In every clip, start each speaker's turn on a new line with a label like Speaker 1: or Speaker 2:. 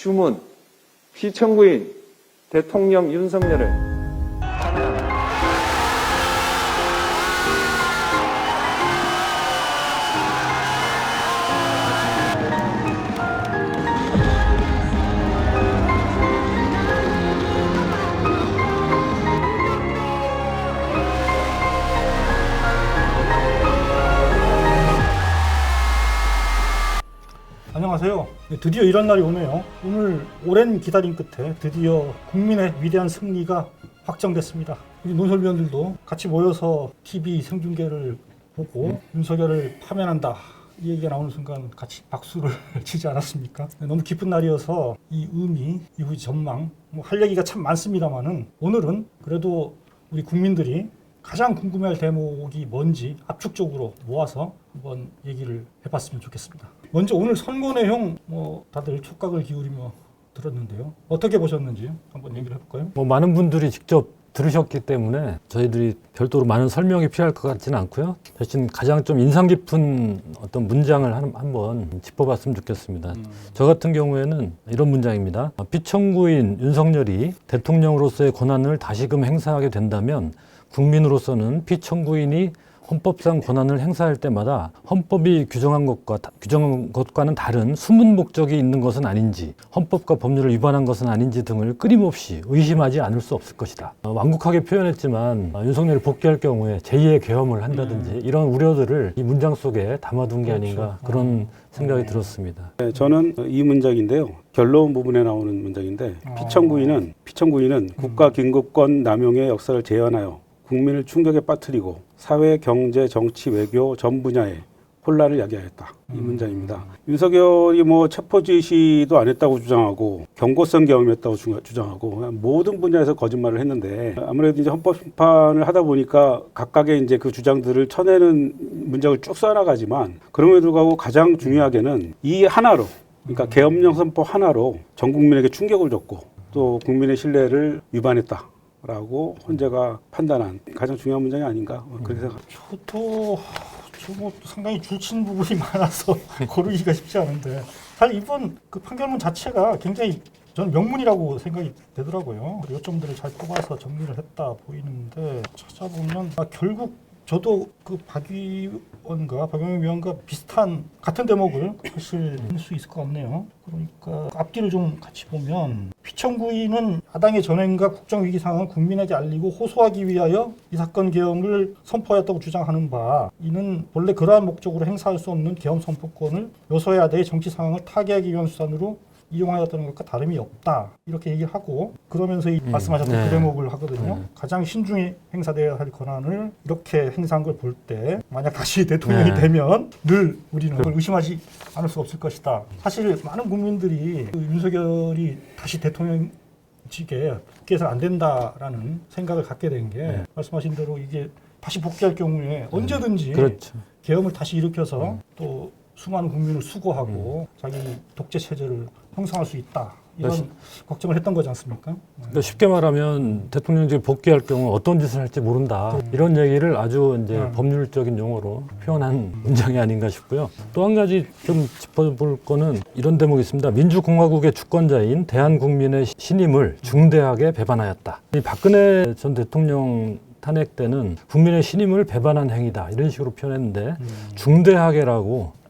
Speaker 1: 주문, 피청구인 대통령 윤석열을 탄핵합니다.
Speaker 2: 안녕하세요. 드디어 이런 날이 오네요. 오늘 오랜 기다림 끝에 드디어 국민의 위대한 승리가 확정됐습니다. 우리 논설위원들도 같이 모여서 TV 생중계를 보고 윤석열을 파면한다 이 얘기가 나오는 순간 같이 박수를 치지 않았습니까? 너무 기쁜 날이어서 이 의미, 이후 전망 할 얘기가 참 많습니다만은 오늘은 그래도 우리 국민들이 가장 궁금해할 대목이 뭔지 압축적으로 모아서 한번 얘기를 해봤으면 좋겠습니다. 먼저 오늘 선거 내용 다들 촉각을 기울이며 들었는데요. 어떻게 보셨는지 한번 얘기를 해볼까요?
Speaker 3: 많은 분들이 직접 들으셨기 때문에 저희들이 별도로 많은 설명이 필요할 것 같지는 않고요. 대신 가장 좀 인상 깊은 어떤 문장을 한번 짚어봤으면 좋겠습니다. 저 같은 경우에는 이런 문장입니다. 피청구인 윤석열이 대통령으로서의 권한을 다시금 행사하게 된다면 국민으로서는 피청구인이 헌법상 권한을 행사할 때마다 헌법이 규정한 것과는 다른 숨은 목적이 있는 것은 아닌지, 헌법과 법률을 위반한 것은 아닌지 등을 끊임없이 의심하지 않을 수 없을 것이다. 완곡하게 표현했지만 윤석열이 복귀할 경우에 제2의 계엄을 한다든지 이런 우려들을 이 문장 속에 담아둔 게 아닌가 그런 생각이 들었습니다.
Speaker 4: 네, 저는 이 문장인데요. 결론 부분에 나오는 문장인데 피청구인은 국가긴급권 남용의 역사를 재현하여 국민을 충격에 빠뜨리고 사회, 경제, 정치, 외교 전 분야에 혼란을 야기하였다. 이 문장입니다. 윤석열이 체포 지시도 안 했다고 주장하고 경고성 계엄이었다고 주장하고 모든 분야에서 거짓말을 했는데 아무래도 이제 헌법 심판을 하다 보니까 각각의 이제 그 주장들을 쳐내는 문장을 쭉 써나가지만 그럼에도 불구하고 가장 중요하게는 이 하나로 그러니까 계엄령 선포 하나로 전 국민에게 충격을 줬고 또 국민의 신뢰를 위반했다. 라고 헌재가 판단한 가장 중요한 문장이 아닌가 그렇게 생각합니다.
Speaker 2: 저도 상당히 줄친 부분이 많아서 고르기가 쉽지 않은데 사실 이번 그 판결문 자체가 굉장히 저는 명문이라고 생각이 되더라고요. 요점들을 잘 뽑아서 정리를 했다 보이는데 찾아보면 결국 저도 그 박영민 위원과 비슷한 같은 대목을 사실 할 수 있을 것 같네요. 그러니까 앞뒤를 좀 같이 보면 피청구인은 야당의 전횡과 국정위기 상황을 국민에게 알리고 호소하기 위하여 이 사건 계엄을 선포하였다고 주장하는 바 이는 본래 그러한 목적으로 행사할 수 없는 계엄 선포권을 여소야대의 정치 상황을 타개하기 위한 수단으로 이용하였다는 것과 다름이 없다. 이렇게 얘기를 하고 그러면서 말씀하셨던 그 대목을 하거든요. 가장 신중히 행사되어야 할 권한을 이렇게 행사한 걸 볼 때 만약 다시 대통령이 되면 늘 우리는 그걸 의심하지 않을 수 없을 것이다. 사실 많은 국민들이 그 윤석열이 다시 대통령직에 복귀해서 안 된다라는 생각을 갖게 된 게 말씀하신 대로 이게 다시 복귀할 경우에 언제든지
Speaker 3: 그렇죠.
Speaker 2: 계엄을 다시 일으켜서 또 수많은 국민을 수거하고 자기 독재 체제를 형성할 수 있다. 이런 걱정을 했던 거지 않습니까?
Speaker 3: 그러니까 쉽게 말하면 대통령직에 복귀할 경우 어떤 짓을 할지 모른다. 이런 얘기를 아주 이제 법률적인 용어로 표현한 문장이 아닌가 싶고요. 또 한 가지 좀 짚어볼 거는 이런 대목이 있습니다. 민주공화국의 주권자인 대한국민의 신임을 중대하게 배반하였다. 이 박근혜 전 대통령 탄핵 때는 국민의 신임을 배반한 행위다. 이런 식으로 표현했는데 중대하게라고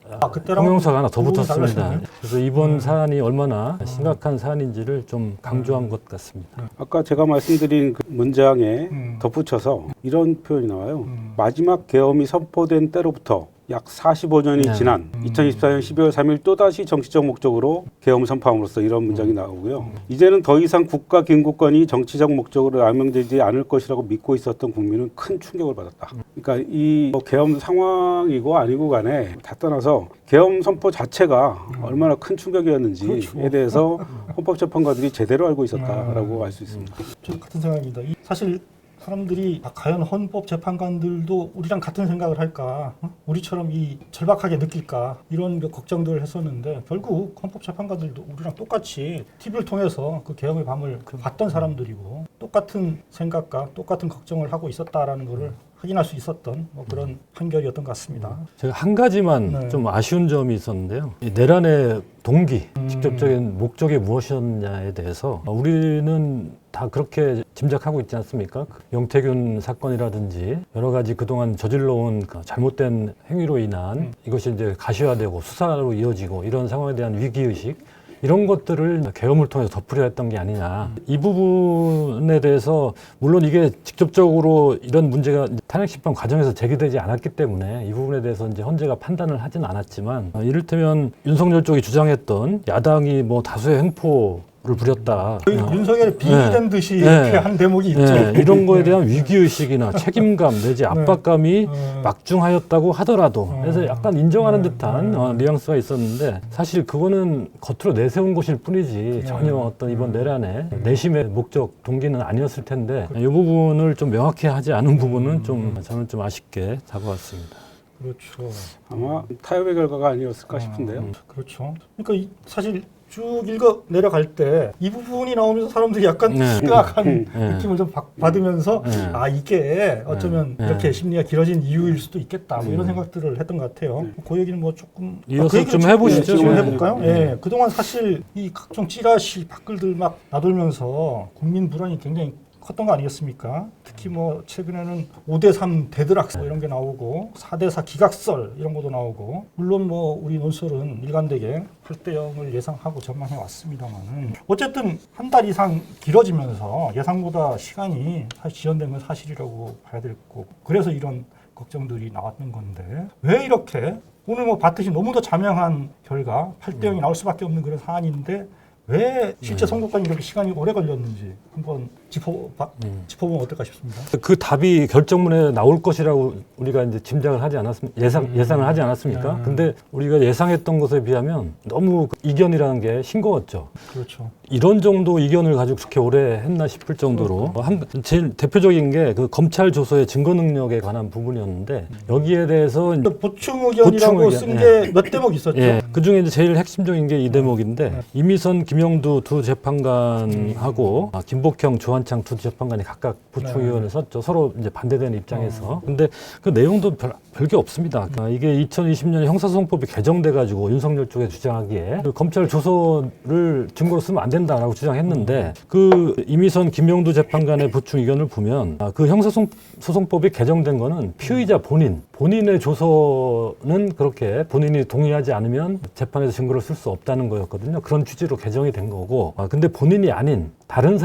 Speaker 3: 형용사가 하나 더 붙었습니다. 그래서 이번 사안이 얼마나 심각한 사안인지를 좀 강조한 것 같습니다.
Speaker 4: 아까 제가 말씀드린 그 문장에 덧붙여서 이런 표현이 나와요. 마지막 계엄이 선포된 때로부터 약 45년이 지난 2024년 12월 3일 또다시 정치적 목적으로 계엄을 선포함으로써 이런 문장이 나오고요. 이제는 더 이상 국가 긴급권이 정치적 목적으로 남용되지 않을 것이라고 믿고 있었던 국민은 큰 충격을 받았다. 그러니까 이 계엄 상황이고 아니고 간에 다 떠나서 계엄 선포 자체가 얼마나 큰 충격이었는지에 대해서 헌법재판관들이 제대로 알고 있었다라고 알 수 있습니다.
Speaker 2: 저도 같은 생각입니다. 사실 사람들이 과연 헌법재판관들도 우리랑 같은 생각을 할까? 우리처럼 이 절박하게 느낄까? 이런 걱정들을 했었는데 결국 헌법재판관들도 우리랑 똑같이 TV를 통해서 그 계엄의 밤을 봤던 사람들이고 똑같은 생각과 똑같은 걱정을 하고 있었다라는 것을 확인할 수 있었던 뭐 그런 판결이었던 것 같습니다.
Speaker 3: 제가 한 가지만
Speaker 2: 네.
Speaker 3: 좀 아쉬운 점이 있었는데요. 이 내란의 동기, 직접적인 목적이 무엇이었냐에 대해서 우리는 다 그렇게 짐작하고 있지 않습니까? 그 영태균 사건이라든지 여러 가지 그동안 저질러온 그 잘못된 행위로 인한 이것이 이제 가시화되고 수사로 이어지고 이런 상황에 대한 위기의식 이런 것들을 계엄을 통해서 덮으려 했던 게 아니냐. 이 부분에 대해서 물론 이게 직접적으로 이런 문제가 탄핵 심판 과정에서 제기되지 않았기 때문에 이 부분에 대해서 이제 헌재가 판단을 하진 않았지만 이를테면 윤석열 쪽이 주장했던 야당이 뭐 다수의 횡포를 부렸다.
Speaker 2: 윤석열이 비리된 듯이 이렇게 한 대목이 있죠.
Speaker 3: 네, 이런 거에 대한 위기의식이나 책임감 내지 압박감이 막중하였다고 하더라도 그래서 약간 인정하는 듯한 뉘앙스가 있었는데 사실 그거는 겉으로 내세운 것일 뿐이지 전혀 어떤 이번 내란의 내심의 목적 동기는 아니었을 텐데 이 부분을 좀 명확히 하지 않은 부분은 좀 저는 좀 아쉽게 다가왔습니다.
Speaker 2: 그렇죠.
Speaker 4: 아마 타협의 결과가 아니었을까 싶은데요.
Speaker 2: 그렇죠. 그러니까 사실 쭉 읽어 내려갈 때 이 부분이 나오면서 사람들이 약간
Speaker 3: 네.
Speaker 2: 시각한
Speaker 3: 네.
Speaker 2: 느낌을 좀 받으면서
Speaker 3: 네.
Speaker 2: 아 이게 어쩌면
Speaker 3: 네.
Speaker 2: 이렇게 심리가 길어진 이유일 수도 있겠다 뭐 이런 생각들을 했던 것 같아요. 그 얘기는 뭐 조금
Speaker 3: 이어서
Speaker 2: 그 얘기를
Speaker 3: 좀 해보시죠.
Speaker 2: 지금
Speaker 3: 네.
Speaker 2: 해볼까요?
Speaker 3: 네.
Speaker 2: 예. 그동안 사실 이 각종 찌라시 댓글들 막 나돌면서 국민 불안이 굉장히 컸던 거 아니겠습니까? 특히 뭐 최근에는 5대3 대드락 뭐 이런 게 나오고 4대4 기각설 이런 것도 나오고 물론 뭐 우리 논설은 일관되게 8대0을 예상하고 전망해 왔습니다만은 어쨌든 한 달 이상 길어지면서 예상보다 시간이 사실 지연된 건 사실이라고 봐야 될 거고 그래서 이런 걱정들이 나왔던 건데 왜 이렇게 오늘 뭐 봤듯이 너무도 자명한 결과 8대0이 나올 수밖에 없는 그런 사안인데 왜 실제 선거까지 이렇게 시간이 오래 걸렸는지 한번 짚어보면 어떨까 싶습니다.
Speaker 3: 그 답이 결정문에 나올 것이라고 우리가 이제 짐작을 하지 않았습니까? 예상을 하지 않았습니까? 근데 우리가 예상했던 것에 비하면 너무 이견이라는 게 싱거웠죠.
Speaker 2: 그렇죠.
Speaker 3: 이런 정도 이견을 가지고 그렇게 오래 했나 싶을 정도로 제일 대표적인 게 그 검찰 조서의 증거 능력에 관한 부분이었는데 여기에 대에서
Speaker 2: 보충 의견이라고
Speaker 3: 보충
Speaker 2: 쓴
Speaker 3: 의견,
Speaker 2: 게 몇 대목 있었죠.
Speaker 3: 예, 그 중에 이제 제일 핵심적인 게 이 대목인데 이미선, 김영두 두 재판관하고 김복형, 조한창 두 재판관이 각각 보충 의견을 썼죠. 서로 이제 반대되는 입장에서. 근데 그 내용도 별게 없습니다. 그러니까 이게 2020년에 형사소송법이 개정돼 가지고 윤석열 쪽에 주장하기에 그 검찰 조서를 증거로 쓰면 안 된다라고 주장했는데 그 이미선, 김영두 재판관의 보충 의견을 보면 그 형사소송법이 개정된 거는 피의자 본인의 조서는 그렇게 본인이 동의하지 않으면 재판에서 증거를 쓸 수 없다는 거였거든요. 그런 취지로 개정이 된 거고 근데 본인이 아닌 다른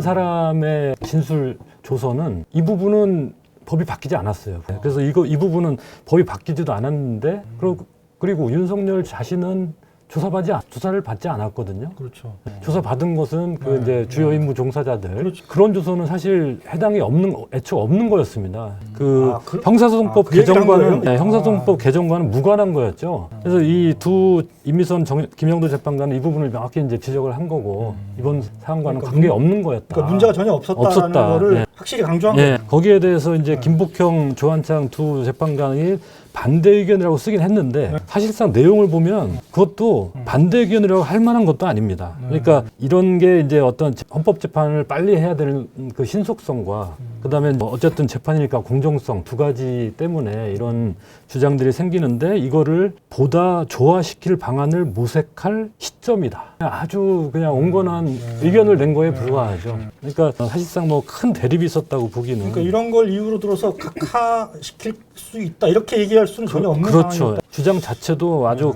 Speaker 3: 사람의 진술 조서는 이 부분은 법이 바뀌지 않았어요. 그래서 이 부분은 법이 바뀌지도 않았는데 그리고 윤석열 자신은 조사를 받지 않았거든요.
Speaker 2: 그렇죠.
Speaker 3: 조사 받은 것은 그 이제 주요 임무 종사자들
Speaker 2: 그렇죠.
Speaker 3: 그런 조서는 사실 해당이 애초에 없는 거였습니다. 형사소송법
Speaker 2: 그 얘기를 한
Speaker 3: 개정과는
Speaker 2: 거예요?
Speaker 3: 형사소송법 개정과는 무관한 거였죠. 그래서 이 두 이미선, 김영도 재판관은 이 부분을 명확히 이제 지적을 한 거고 이번 사안과는 관계 없는 거였다.
Speaker 2: 그러니까 문제가 전혀 없었다는 거를
Speaker 3: 예.
Speaker 2: 확실히 강조한
Speaker 3: 예,
Speaker 2: 거예요.
Speaker 3: 거기에 대해서 이제 김복형, 조한창 두 재판관이 반대 의견이라고 쓰긴 했는데 사실상 내용을 보면 그것도 반대 의견이라고 할 만한 것도 아닙니다. 그러니까 이런 게 이제 어떤 헌법 재판을 빨리 해야 되는 그 신속성과 그다음에 뭐 어쨌든 재판이니까 공정성 두 가지 때문에 이런 주장들이 생기는데 이거를 보다 조화시킬 방안을 모색할 시점이다. 아주 그냥 온건한 의견을 낸 거에 불과하죠. 그러니까 사실상 뭐 큰 대립이 있었다고 보기는.
Speaker 2: 그러니까 이런 걸 이유로 들어서 각하시킬 수 있다 이렇게 얘기할 수는 전혀 없는
Speaker 3: 그렇죠.
Speaker 2: 상황이다.
Speaker 3: 주장 자체도 아주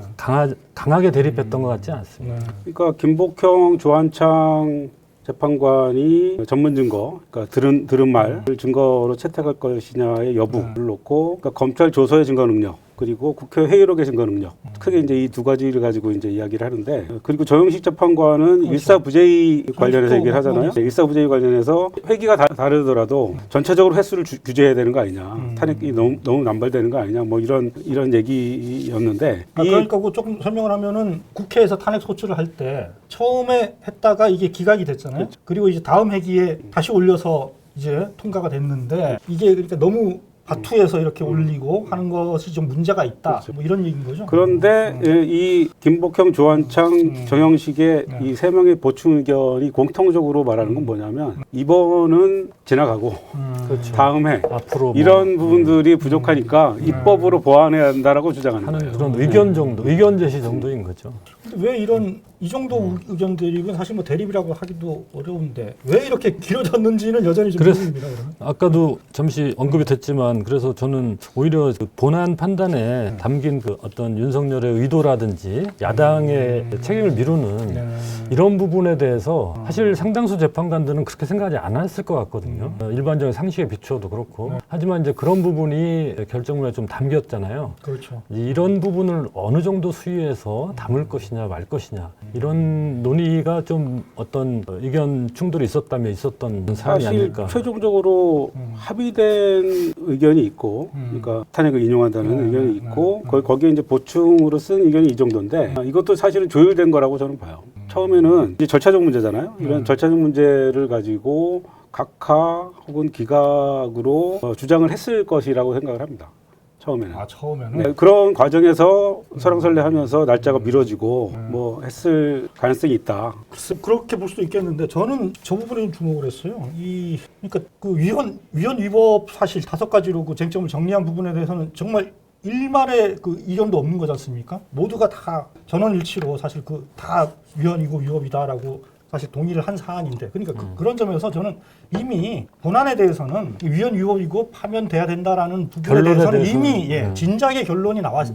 Speaker 3: 강하게 대립했던 것 같지 않습니다.
Speaker 4: 그러니까 김복형, 조한창 재판관이 전문 증거, 그러니까 들은 말을 증거로 채택할 것이냐의 여부를 놓고, 그러니까 검찰 조서의 증거 능력, 그리고 국회 회의록의 증거 능력, 크게 이제 이 두 가지를 가지고 이제 이야기를 하는데, 그리고 조영식 재판관은 일사부재의 관련해서 얘기를 하잖아요. 일사부재의 관련해서 회기가 다르더라도 전체적으로 횟수를 규제해야 되는 거 아니냐, 탄핵이 너무 남발되는 거 아니냐, 뭐 이런 얘기였는데.
Speaker 2: 그러니까 그 조금 설명을 하면은 국회에서 탄핵 소추를 할 때 처음에 했다가 이게 기각이 됐잖아요. 그렇죠. 그리고 이제 다음 회기에 다시 올려서 이제 통과가 됐는데 이게 그러니까 너무 바투에서 이렇게 올리고 하는 것이 좀 문제가 있다.
Speaker 4: 그렇죠.
Speaker 2: 뭐 이런 얘기인 거죠.
Speaker 4: 그런데 이 김복형, 조한창, 정영식의 이 세 명의 보충 의견이 공통적으로 말하는 건 뭐냐면 이번은 지나가고
Speaker 3: 그렇죠.
Speaker 4: 다음에
Speaker 3: 앞으로 뭐
Speaker 4: 이런 부분들이 부족하니까 입법으로 보완해야 한다라고 주장하는
Speaker 3: 하는
Speaker 4: 거예요.
Speaker 3: 그런 의견 정도, 의견 제시 정도인 거죠.
Speaker 2: 근데 왜 이 정도 의견들이 이건 사실 뭐 대립이라고 하기도 어려운데 왜 이렇게 길어졌는지는 여전히 좀 궁금합니다. 그러면.
Speaker 3: 아까도 잠시 언급이 됐지만 그래서 저는 오히려 그 본안 판단에 담긴 그 어떤 윤석열의 의도라든지 야당의 책임을 미루는
Speaker 2: 네.
Speaker 3: 이런 부분에 대해서 사실 상당수 재판관들은 그렇게 생각하지 않았을 것 같거든요. 일반적인 상식에 비추어도 그렇고. 하지만 이제 그런 부분이 결정문에 좀 담겼잖아요.
Speaker 2: 그렇죠.
Speaker 3: 이런 부분을 어느 정도 수위에서 담을 것이냐 말 것이냐 이런 논의가 좀 어떤 의견 충돌이 있었다면 있었던 사안이
Speaker 4: 사실
Speaker 3: 아닐까.
Speaker 4: 최종적으로 합의된 의견이 있고, 그러니까 탄핵을 인용한다는 의견이 있고, 거기에 이제 보충으로 쓴 의견이 이 정도인데, 이것도 사실은 조율된 거라고 저는 봐요. 처음에는 이제 절차적 문제잖아요. 이런 절차적 문제를 가지고 각하 혹은 기각으로 주장을 했을 것이라고 생각을 합니다. 처음에는.
Speaker 2: 처음에는
Speaker 4: 네, 그런 과정에서 설왕설래하면서 날짜가 미뤄지고 뭐 했을 가능성이 있다.
Speaker 2: 글쎄 그렇게 볼 수도 있겠는데 저는 저 부분에 좀 주목을 했어요. 그러니까 그 위헌 위법 사실 5가지로 그 쟁점을 정리한 부분에 대해서는 정말 일말의 그 이견도 없는 거지 않습니까? 모두가 다 전원일치로 사실 그 다 위헌이고 위법이다라고 사실 동의를 한 사안인데 그러니까 그런 점에서 저는 이미 본안에 대해서는 위헌 위법이고 파면돼야 된다라는 부분에 대해서는 이미 진작에 결론이 나왔을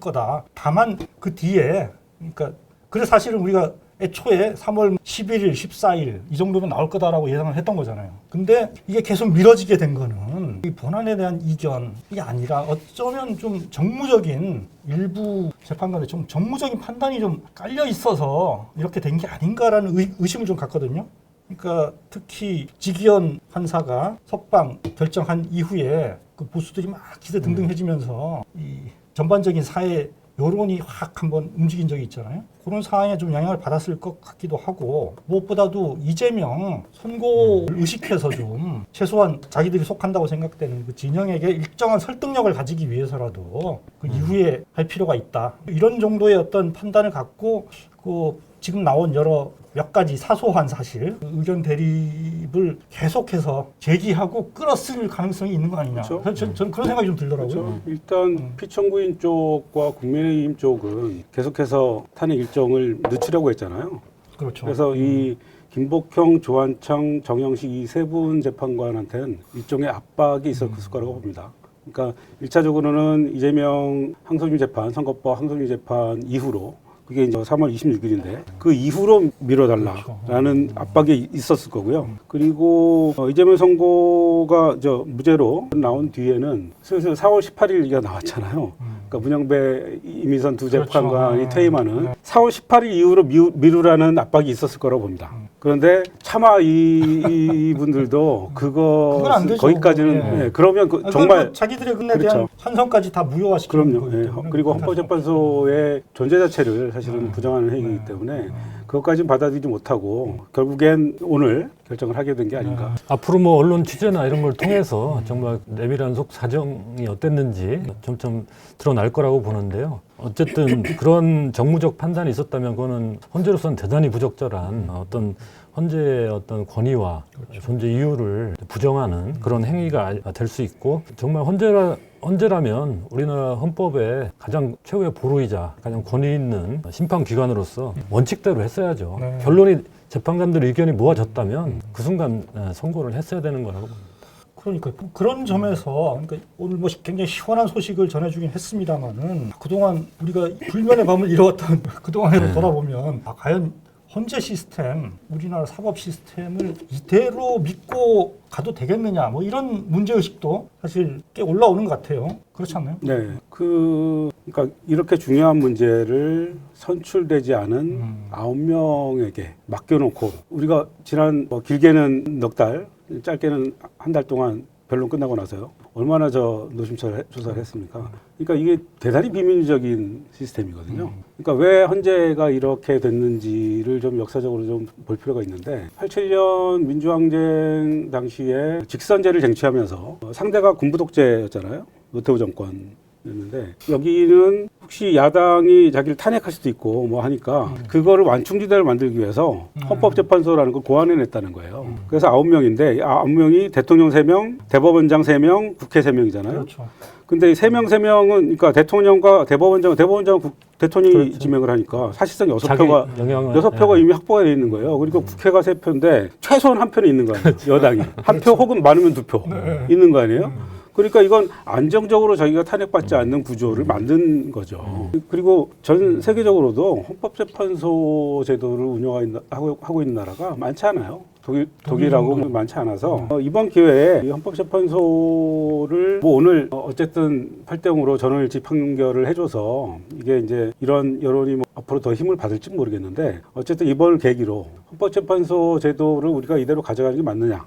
Speaker 2: 거다. 다만 그 뒤에 그러니까 그래서 사실은 우리가 애초에 3월 11일, 14일 이 정도면 나올 거다라고 예상을 했던 거잖아요. 근데 이게 계속 미뤄지게 된 거는 이 본안에 대한 이견이 아니라 어쩌면 좀 정무적인 일부 재판관의 좀 정무적인 판단이 좀 깔려 있어서 이렇게 된 게 아닌가라는 의심을 좀 갖거든요. 그러니까 특히 지기현 판사가 석방 결정한 이후에 그 보수들이 막 기세 등등해지면서 이 전반적인 사회 여론이 확 한번 움직인 적이 있잖아요. 그런 상황에 좀 영향을 받았을 것 같기도 하고 무엇보다도 이재명 선고를 의식해서 좀 최소한 자기들이 속한다고 생각되는 그 진영에게 일정한 설득력을 가지기 위해서라도 그 이후에 할 필요가 있다. 이런 정도의 어떤 판단을 갖고 그 지금 나온 여러 몇 가지 사소한 사실 의견 대립을 계속해서 제기하고 끌어쓸 가능성이 있는 거 아니냐.
Speaker 4: 그렇죠.
Speaker 2: 저는 그런 생각이 좀 들더라고요.
Speaker 4: 그렇죠. 일단 피청구인 쪽과 국민의힘 쪽은 계속해서 탄핵 일정을 늦추려고 했잖아요.
Speaker 2: 그렇죠.
Speaker 4: 그래서 이 김복형, 조한창, 정영식 이 세 분 재판관한테는 일종의 압박이 있었을 거라고 봅니다. 그러니까 1차적으로는 이재명 항소심 재판, 선거법 항소심 재판 이후로 그게 이제 3월 26일인데 그 이후로 미뤄달라라는 압박이 있었을 거고요. 그리고 이재명 선고가 무죄로 나온 뒤에는 슬슬 4월 18일이 나왔잖아요. 그러니까 문영배, 이미선 두 재판관이
Speaker 2: 그렇죠.
Speaker 4: 퇴임하는 4월 18일 이후로 미루라는 압박이 있었을 거라고 봅니다. 그런데 차마 이분들도
Speaker 2: 그건 안 되죠.
Speaker 4: 거기까지는 그러면 정말
Speaker 2: 자기들의 근에
Speaker 4: 그렇죠.
Speaker 2: 대한 찬성까지 다 무효화시키는
Speaker 4: 그럼요.
Speaker 2: 거예요.
Speaker 4: 그리고 헌법재판소의 존재 자체를 사실은 부정하는 행위이기 때문에 그것까지는 받아들이지 못하고 결국엔 오늘 결정을 하게 된 게 아닌가.
Speaker 3: 앞으로 뭐 언론 취재나 이런 걸 통해서 정말 내밀한 속 사정이 어땠는지 점점 드러날 거라고 보는데요. 어쨌든 그런 정무적 판단이 있었다면 그거는 헌재로서는 대단히 부적절한 어떤 헌재의 어떤 권위와 존재 이유를 부정하는 그런 행위가 될 수 있고 정말 헌재라면 우리나라 헌법의 가장 최고의 보루이자 가장 권위 있는 심판기관으로서 원칙대로 했어야죠.
Speaker 2: 네.
Speaker 3: 결론이 재판관들 의견이 모아졌다면 그 순간 선고를 했어야 되는 거라고 봅니다.
Speaker 2: 그러니까 그런 점에서 그러니까 오늘 뭐 굉장히 시원한 소식을 전해주긴 했습니다만은 그동안 우리가 불면의 밤을 이뤄왔던 그동안을 돌아보면 과연 헌재 시스템, 우리나라 사법 시스템을 이대로 믿고 가도 되겠느냐 뭐 이런 문제의식도 사실 꽤 올라오는 것 같아요. 그렇지 않나요?
Speaker 4: 네, 그러니까 이렇게 중요한 문제를 선출되지 않은 9명에게 맡겨놓고 우리가 지난 길게는 넉 달, 짧게는 한 달 동안 변론 끝나고 나서요. 얼마나 저 노심초사 조사를 했습니까? 그러니까 이게 대단히 비민주적인 시스템이거든요. 그러니까 왜 헌재가 이렇게 됐는지를 좀 역사적으로 좀 볼 필요가 있는데 87년 민주항쟁 당시에 직선제를 쟁취하면서 상대가 군부 독재였잖아요. 노태우 정권이었는데 여기는 혹시 야당이 자기를 탄핵할 수도 있고 뭐 하니까 그거를 완충지대를 만들기 위해서 헌법재판소라는 걸 고안해냈다는 거예요. 그래서 9명인데 9명이 대통령 3명, 대법원장 3명, 국회 3명이잖아요.
Speaker 2: 그렇죠.
Speaker 4: 근데 3명은 그러니까 대통령과 대법원장은 대통령이
Speaker 3: 그렇죠.
Speaker 4: 지명을 하니까 사실상
Speaker 3: 자기
Speaker 4: 6표가
Speaker 3: 영향을
Speaker 4: 6표가 이미 확보가 돼 있는 거예요. 그러니까 국회가 3표인데 최소한 1표는 있는 거 아니에요. 여당이. 1표 혹은 많으면 2표 있는 거 아니에요? 그러니까 이건 안정적으로 자기가 탄핵받지 않는 구조를 만든 거죠. 그리고 전 세계적으로도 헌법재판소 제도를 운영하고 있는 나라가 많지 않아요. 독일하고 많지 않아서 이번 기회에 이 헌법재판소를 뭐 오늘 어쨌든 8대0으로 전원일치 판결을 해줘서 이게 이제 이런 여론이 뭐 앞으로 더 힘을 받을지 모르겠는데 어쨌든 이번 계기로 헌법재판소 제도를 우리가 이대로 가져가는 게 맞느냐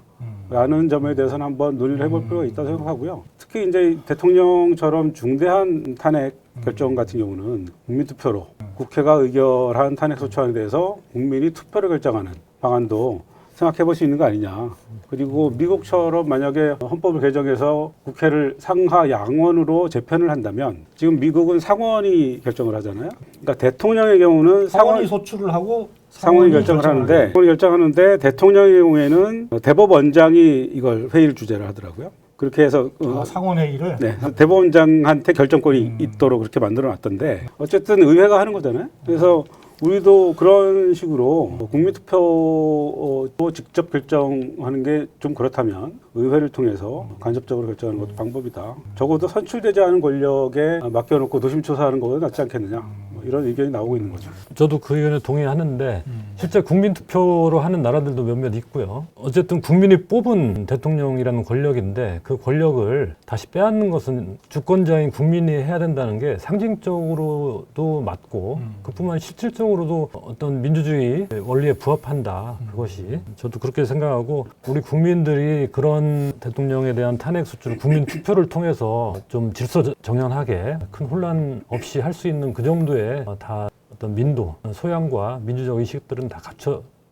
Speaker 4: 라는 점에 대해서는 한번 논의를 해볼 필요가 있다고 생각하고요. 특히 이제 대통령처럼 중대한 탄핵 결정 같은 경우는 국민투표로 국회가 의결한 탄핵소추안에 대해서 국민이 투표를 결정하는 방안도 생각해 볼 수 있는 거 아니냐. 그리고 미국처럼 만약에 헌법을 개정해서 국회를 상하 양원으로 재편을 한다면 지금 미국은 상원이 결정을 하잖아요. 그러니까 대통령의 경우는
Speaker 2: 상원이 소추를 하고
Speaker 4: 상원이 결정을 하는데 대통령의 경우에는 대법원장이 이걸 회의를 주재를 하더라고요. 그렇게 해서
Speaker 2: 상원회의를
Speaker 4: 네, 대법원장한테 결정권이 있도록 그렇게 만들어 놨던데 어쨌든 의회가 하는 거잖아요. 그래서 우리도 그런 식으로 국민투표로 직접 결정하는 게 좀 그렇다면 의회를 통해서 간접적으로 결정하는 것도 방법이다. 적어도 선출되지 않은 권력에 맡겨놓고 노심초사하는 것보다 낫지 않겠느냐. 뭐 이런 의견이 나오고 있는 거죠.
Speaker 3: 저도 그 의견에 동의하는데 실제 국민투표로 하는 나라들도 몇몇 있고요. 어쨌든 국민이 뽑은 대통령이라는 권력인데 그 권력을 다시 빼앗는 것은 주권자인 국민이 해야 된다는 게 상징적으로도 맞고 그뿐만 아니라 실질적으로도 어떤 민주주의 원리에 부합한다. 그것이 저도 그렇게 생각하고 우리 국민들이 그런 대통령에 대한 탄핵 소추를 국민 투표를 통해서 좀 질서 정연하게 큰 혼란 없이 할 수 있는 그 정도의 다 어떤 민도, 소양과 민주적 의식들은 다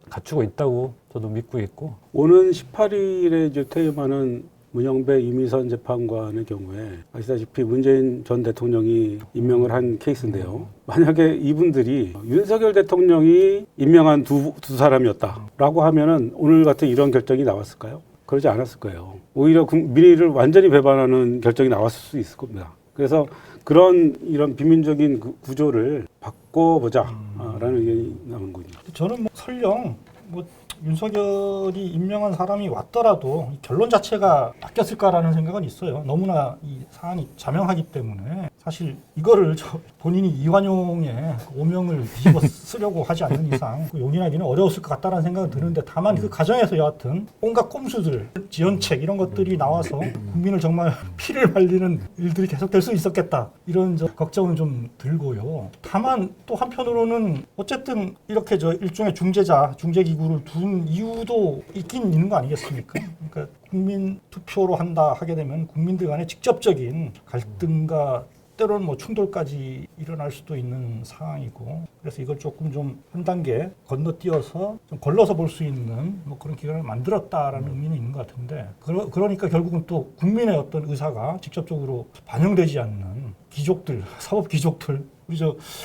Speaker 3: 갖추고 있다고 저도 믿고 있고
Speaker 4: 오는 18일에 이제 퇴임하는 문영배 이미선 재판관의 경우에 아시다시피 문재인 전 대통령이 임명을 한 케이스인데요. 만약에 이분들이 윤석열 대통령이 임명한 두 사람이었다라고 하면은 오늘 같은 이런 결정이 나왔을까요? 그러지 않았을 거예요. 오히려 민의를 완전히 배반하는 결정이 나왔을 수 있을 겁니다. 그래서 이런 비민적인 구조를 바꿔보자라는 의견이 나온 거죠.
Speaker 2: 저는 뭐 설령 뭐 윤석열이 임명한 사람이 왔더라도 이 결론 자체가 바뀌었을까라는 생각은 있어요. 너무나 이 사안이 자명하기 때문에 사실 이거를 본인이 이완용의 그 오명을 뒤집어 쓰려고 하지 않는 이상 그 용인하기는 어려웠을 것 같다는 생각은 드는데 다만 그 과정에서 여하튼 온갖 꼼수들, 지연책 이런 것들이 나와서 국민을 정말 피를 말리는 일들이 계속될 수 있었겠다 이런 걱정은 좀 들고요. 다만 또 한편으로는 어쨌든 이렇게 일종의 중재기구를 둔 이유도 있긴 있는 거 아니겠습니까? 그러니까 국민 투표로 하게 되면 국민들 간에 직접적인 갈등과 때로는 뭐 충돌까지 일어날 수도 있는 상황이고 그래서 이걸 조금 좀 한 단계 건너뛰어서 좀 걸러서 볼 수 있는 뭐 그런 기관을 만들었다라는 의미는 있는 것 같은데 그러니까 결국은 또 국민의 어떤 의사가 직접적으로 반영되지 않는 귀족들, 사법 귀족들 우리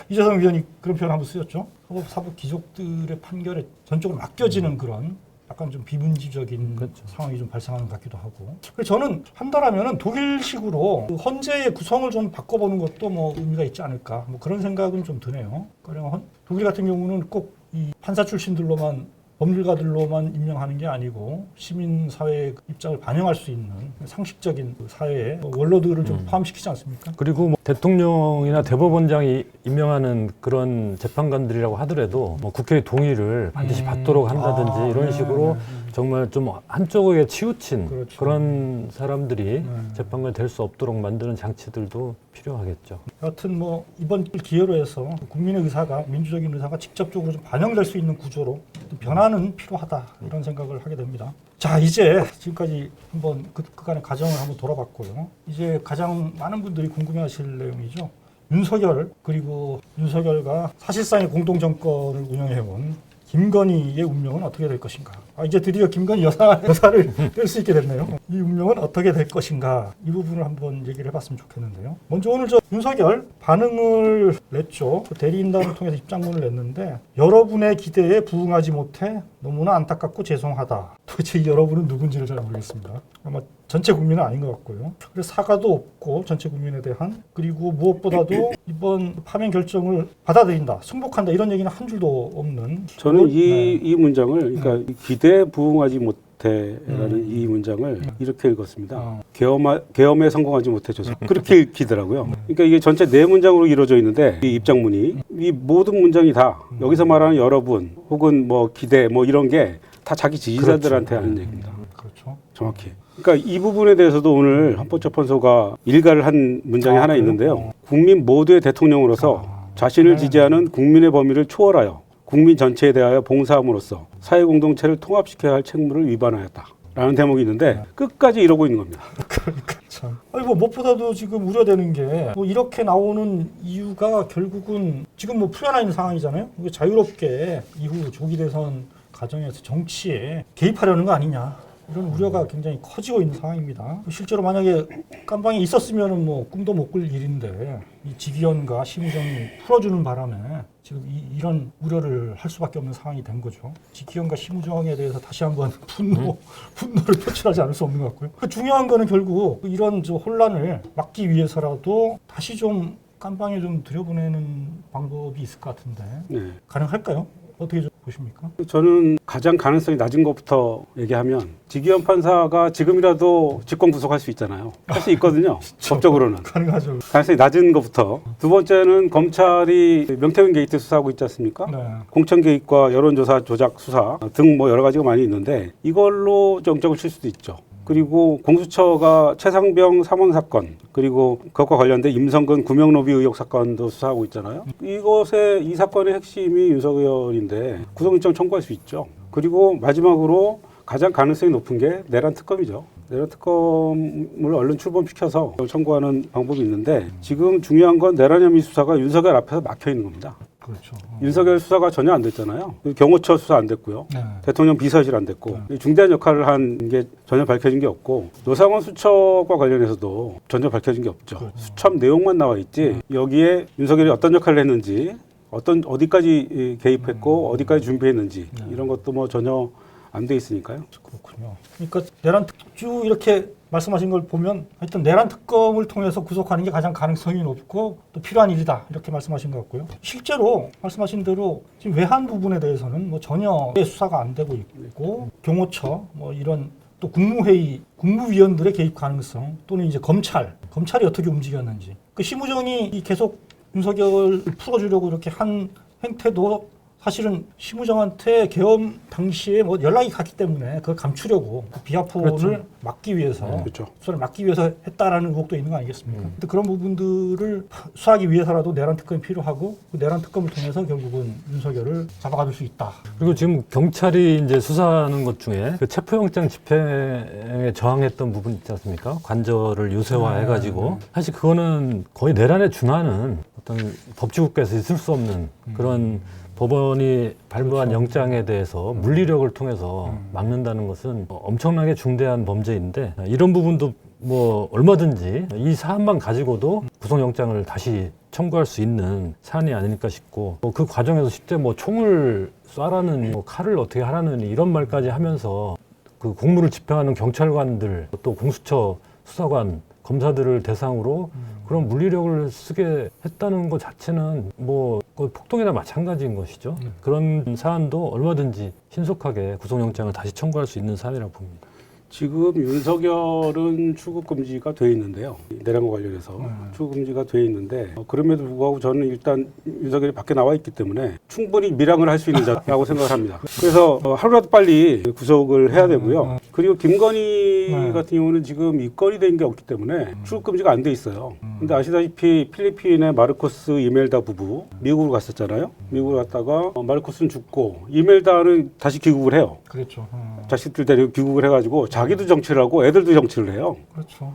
Speaker 2: 이재성 위원이 그런 표현 한번 쓰였죠. 사법 귀족들의 판결에 전적으로 맡겨지는 그런 약간 좀 비민주적인
Speaker 3: 그렇죠.
Speaker 2: 상황이 좀 발생하는 것 같기도 하고. 그래서 저는 한다라면은 독일식으로 그 헌재의 구성을 좀 바꿔보는 것도 뭐 의미가 있지 않을까. 뭐 그런 생각은 좀 드네요. 가령 독일 같은 경우는 꼭 이 판사 출신들로만 법률가들로만 임명하는 게 아니고 시민 사회의 입장을 반영할 수 있는 상식적인 사회의 원로들을 좀 포함시키지 않습니까?
Speaker 3: 그리고 뭐 대통령이나 대법원장이 임명하는 그런 재판관들이라고 하더라도 뭐 국회의 동의를 반드시 받도록 한다든지 이런 식으로 정말 좀 한쪽에 치우친
Speaker 2: 그렇죠.
Speaker 3: 그런 사람들이 재판관이 될 수 없도록 만드는 장치들도 필요하겠죠.
Speaker 2: 여하튼 뭐 이번 기회로 해서 국민의 의사가 민주적인 의사가 직접적으로 좀 반영될 수 있는 구조로 변화는 필요하다 이런 생각을 하게 됩니다. 자, 이제 지금까지 한번 그간의 과정을 한번 돌아봤고요. 이제 가장 많은 분들이 궁금해하실 내용이죠. 윤석열 그리고 윤석열과 사실상의 공동 정권을 운영해온 김건희의 운명은 어떻게 될 것인가? 이제 드디어 김건희 여사를 뗄 수 있게 됐네요. 이 운명은 어떻게 될 것인가? 이 부분을 한번 얘기를 해봤으면 좋겠는데요. 먼저 오늘 윤석열 반응을 냈죠. 대리인단을 통해서 입장문을 냈는데 여러분의 기대에 부응하지 못해 너무나 안타깝고 죄송하다. 도대체 이 여러분은 누군지를 잘 모르겠습니다. 아마 전체 국민은 아닌 것 같고요. 그래서 사과도 없고 전체 국민에 대한, 그리고 무엇보다도 이번 파면 결정을 받아들인다, 승복한다 이런 얘기는 한 줄도 없는.
Speaker 4: 저는 이 문장을, 그러니까 기대에 부응하지 못해라는 이 문장을 이렇게 읽었습니다. 계엄에 성공하지 못해 줘서 그렇게 읽히더라고요. 그러니까 이게 전체 네 문장으로 이루어져 있는데 이 입장문이, 이 모든 문장이 다 여기서 말하는 여러분 혹은 뭐 기대 뭐 이런 게 다 자기 지지자들한테 하는 얘기입니다.
Speaker 2: 그렇죠.
Speaker 4: 정확히. 그러니까 이 부분에 대해서도 오늘 헌법재판소가 일가를 한 문장이 하나 있는데요. 국민 모두의 대통령으로서 자신을 지지하는 국민의 범위를 초월하여 국민 전체에 대하여 봉사함으로써 사회공동체를 통합시켜야 할 책무를 위반하였다 라는 대목이 있는데 끝까지 이러고 있는 겁니다.
Speaker 2: 그러니까 참. 뭐 무엇보다도 지금 우려되는 게 뭐 이렇게 나오는 이유가 결국은 지금 뭐 풀려나 있는 상황이잖아요. 자유롭게 이후 조기 대선 과정에서 정치에 개입하려는 거 아니냐, 이런 우려가 굉장히 커지고 있는 상황입니다. 실제로 만약에 깜방에 있었으면 뭐 꿈도 못 꿀 일인데 이 지기현과 심우정이 풀어주는 바람에 지금 이런 우려를 할 수밖에 없는 상황이 된 거죠. 지기현과 심우정에 대해서 다시 한번 분노를 표출하지 않을 수 없는 것 같고요. 중요한 거는 결국 이런 혼란을 막기 위해서라도 다시 좀 깜방에 좀 들여보내는 방법이 있을 것 같은데 가능할까요? 어떻게 좀 보십니까?
Speaker 4: 저는 가장 가능성이 낮은 것부터 얘기하면 지기현 판사가 지금이라도 직권 구속할 수 있잖아요. 할 수 있거든요. 법적으로는.
Speaker 2: 가능하죠.
Speaker 4: 가능성이 낮은 것부터. 두 번째는 검찰이 명태균 게이트 수사하고 있지 않습니까?
Speaker 2: 네.
Speaker 4: 공천 개입과 여론조사 조작 수사 등 뭐 여러 가지가 많이 있는데 이걸로 정적을 칠 수도 있죠. 그리고 공수처가 최상병 사망 사건, 그리고 그것과 관련된 임성근 구명로비 의혹 사건도 수사하고 있잖아요. 이 사건의 핵심이 윤석열인데 구속영장 청구할 수 있죠. 그리고 마지막으로 가장 가능성이 높은 게 내란 특검이죠. 내란 특검을 얼른 출범시켜서 청구하는 방법이 있는데 지금 중요한 건 내란 혐의 수사가 윤석열 앞에서 막혀 있는 겁니다.
Speaker 2: 그렇죠.
Speaker 4: 윤석열 수사가 전혀 안 됐잖아요. 경호처 수사 안 됐고요.
Speaker 2: 네.
Speaker 4: 대통령 비서실 안 됐고 중대한 역할을 한 게 전혀 밝혀진 게 없고 노상원 수첩과 관련해서도 전혀 밝혀진 게 없죠.
Speaker 2: 그렇죠.
Speaker 4: 수첩 내용만 나와 있지 여기에 윤석열이 어떤 역할을 했는지 어디까지 개입했고 어디까지 준비했는지 이런 것도 뭐 전혀 안 돼 있으니까요.
Speaker 2: 그렇군요. 그러니까 내란 특주 이렇게 말씀하신 걸 보면 하여튼 내란 특검을 통해서 구속하는 게 가장 가능성이 높고 또 필요한 일이다 이렇게 말씀하신 것 같고요. 실제로 말씀하신 대로 지금 외환 부분에 대해서는 뭐 전혀 수사가 안 되고 있고 경호처 뭐 이런 또 국무회의 국무위원들의 개입 가능성 또는 이제 검찰이 어떻게 움직였는지 그 심우정이 계속 윤석열을 풀어주려고 이렇게 한 행태도 사실은 심우정한테 계엄 당시에 뭐 연락이 갔기 때문에 그걸 감추려고 그 비하폰을 막기 위해서 수사를 막기 위해서 했다라는 의혹도 있는 거 아니겠습니까? 근데 그런 부분들을 수사하기 위해서라도 내란 특검이 필요하고 그 내란 특검을 통해서 결국은 윤석열을 잡아갈 수 있다.
Speaker 3: 그리고 지금 경찰이 이제 수사하는 것 중에 그 체포영장 집행에 저항했던 부분 있지 않습니까? 관절을 요새화해가지고 사실 그거는 거의 내란에 준하는 어떤 법치국가에서 있을 수 없는 그런 법원이 발부한 영장에 대해서 물리력을 통해서 막는다는 것은 엄청나게 중대한 범죄인데 이런 부분도 뭐 얼마든지 이 사안만 가지고도 구속영장을 다시 청구할 수 있는 사안이 아닐까 싶고 그 과정에서 실제 뭐 총을 쏴라는 뭐 칼을 어떻게 하라는 이런 말까지 하면서 그 공무를 집행하는 경찰관들 또 공수처 수사관 검사들을 대상으로 그런 물리력을 쓰게 했다는 것 자체는 뭐 폭동이나 마찬가지인 것이죠. 그런 사안도 얼마든지 신속하게 구속영장을 다시 청구할 수 있는 사안이라고 봅니다.
Speaker 4: 지금 윤석열은 출국 금지가 돼 있는데요. 내란과 관련해서 출국 금지가 돼 있는데 그럼에도 불구하고 저는 일단 윤석열이 밖에 나와 있기 때문에 충분히 밀항을 할 수 있는 자라고 생각을 합니다. 그래서 하루라도 빨리 구속을 해야 되고요. 그리고 김건희 같은 경우는 지금 입건이 된 게 없기 때문에 출국 금지가 안 돼 있어요. 근데 아시다시피 필리핀의 마르코스 이멜다 부부 미국으로 갔었잖아요. 미국으로 갔다가 마르코스는 죽고 이멜다는 다시 귀국을 해요.
Speaker 2: 그렇죠.
Speaker 4: 자식들 데리고 귀국을 해가지고 자기도 정치를 하고 애들도 정치를 해요.
Speaker 2: 그렇죠.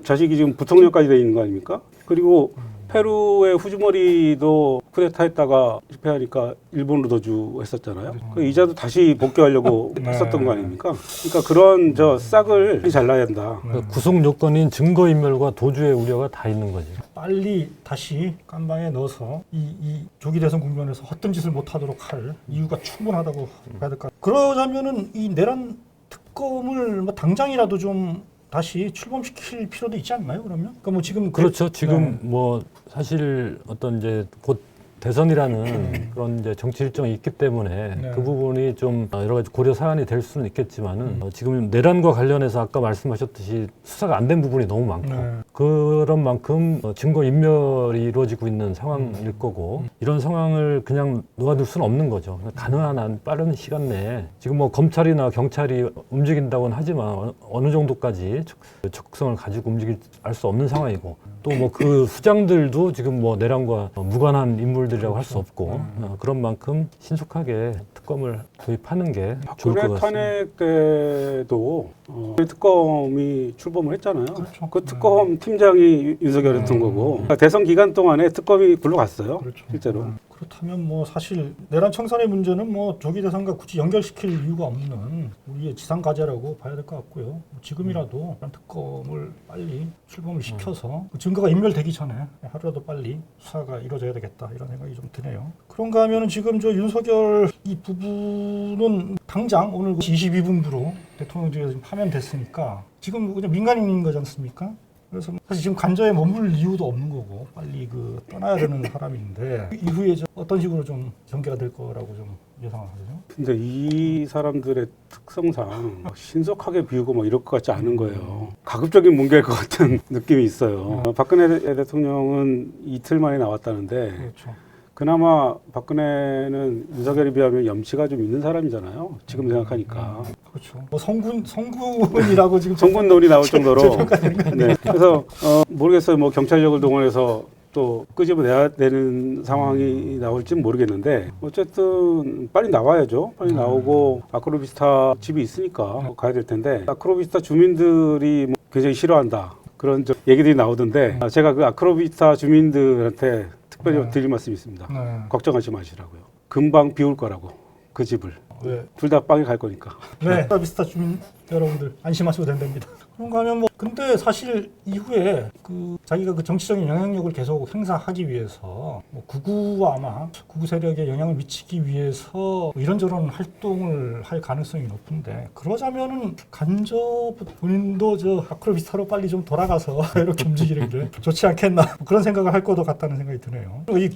Speaker 4: 자식이 지금 부통령까지 돼 있는 거 아닙니까? 그리고 페루의 후즈머리도 쿠데타했다가 실패하니까 일본으로 도주했었잖아요. 그 이자도 다시 복귀하려고 했었던 거 아닙니까? 그러니까 그런 저 싹을 잘라야 한다.
Speaker 3: 그러니까 구속 요건인 증거인멸과 도주의 우려가 다 있는 거죠.
Speaker 2: 빨리 다시 깜방에 넣어서 이 조기 대선 국면에서 헛된 짓을 못하도록 할 이유가 충분하다고 봐야 될 것 같아요. 그러자면은 이 내란 특검을 뭐 당장이라도 좀 다시 출범시킬 필요도 있지 않나요? 그러면? 그러니까 뭐 지금
Speaker 3: 그렇죠. 지금 뭐 사실 어떤 이제 곧 대선이라는 그런 이제 정치 일정이 있기 때문에 그 부분이 좀 여러 가지 고려 사안이 될 수는 있겠지만은 지금 내란과 관련해서 아까 말씀하셨듯이 수사가 안 된 부분이 너무 많고 그런 만큼 증거 인멸이 이루어지고 있는 상황일 거고 이런 상황을 그냥 놓아둘 수는 없는 거죠. 가능한 한 빠른 시간 내에 지금 뭐 검찰이나 경찰이 움직인다고는 하지만 어느 정도까지 적성을 가지고 알 수 없는 상황이고 또 뭐 그 수장들도 지금 뭐 내란과 무관한 인물들이라고 할 수 없고 그런 만큼 신속하게 특검을 도입하는 게 좋을 것
Speaker 4: 박근혜
Speaker 3: 같습니다.
Speaker 4: 탄핵 때도 특검이 출범을 했잖아요.
Speaker 2: 그렇죠.
Speaker 4: 그 특검 팀장이 윤석열이었던 거고 그러니까 대선 기간 동안에 특검이 굴러갔어요.
Speaker 2: 그렇죠.
Speaker 4: 실제로.
Speaker 2: 그렇다면 뭐 사실 내란 청산의 문제는 뭐 조기 대선과 굳이 연결시킬 이유가 없는 우리의 지상 과제라고 봐야 될 것 같고요. 뭐 지금이라도 내란 특검을 빨리 출범을 시켜서 그 증거가 인멸되기 전에 하루라도 빨리 수사가 이루어져야 되겠다 이런 생각이 좀 드네요. 그런가 하면은 지금 저 윤석열 이 부부는 당장 오늘 22분부로 대통령직에서 지금 파면됐으니까 지금 그냥 민간인인 거지 않습니까? 그래서 사실 지금 관저에 머물 이유도 없는 거고 빨리 그 떠나야 되는 사람인데 이후에 어떤 식으로 좀 전개가 될 거라고 좀 예상하세요?
Speaker 4: 근데 이 사람들의 특성상 막 신속하게 비우고 뭐 이럴 것 같지 않은 거예요. 가급적인 뭉개일 것 같은 느낌이 있어요. 박근혜 대통령은 이틀 만에 나왔다는데
Speaker 2: 그렇죠.
Speaker 4: 그나마 박근혜는 윤석열에 비하면 염치가 좀 있는 사람이잖아요. 지금 생각하니까.
Speaker 2: 그렇죠. 뭐 성군이라고 지금
Speaker 4: 성군론이 나올 정도로.
Speaker 2: 평가되는 거 아니에요?
Speaker 4: 네. 그래서 모르겠어요. 뭐 경찰력을 동원해서 또 끄집어내야 되는 상황이 나올지는 모르겠는데 어쨌든 빨리 나와야죠. 빨리 나오고 아크로비스타 집이 있으니까 가야 될 텐데 아크로비스타 주민들이 뭐 굉장히 싫어한다. 그런 얘기들이 나오던데 제가 그 아크로비스타 주민들한테 특별히 드릴 말씀이 있습니다.
Speaker 2: 네.
Speaker 4: 걱정하지 마시라고요. 금방 비울 거라고 그 집을.
Speaker 2: 네.
Speaker 4: 둘 다 빵에 갈 거니까.
Speaker 2: 네. 비스타 주민 여러분들 안심하셔도 된답니다. 그런가 하면 뭐 근데 사실 이후에 그 자기가 그 정치적인 영향력을 계속 행사하기 위해서 뭐 구구와 아마 구구 세력에 영향을 미치기 위해서 뭐 이런저런 활동을 할 가능성이 높은데 그러자면은 간접 본인도 저 아크로비스타로 빨리 좀 돌아가서 이렇게 움직이는 게 좋지 않겠나 뭐 그런 생각을 할 것도 같다는 생각이 드네요. 이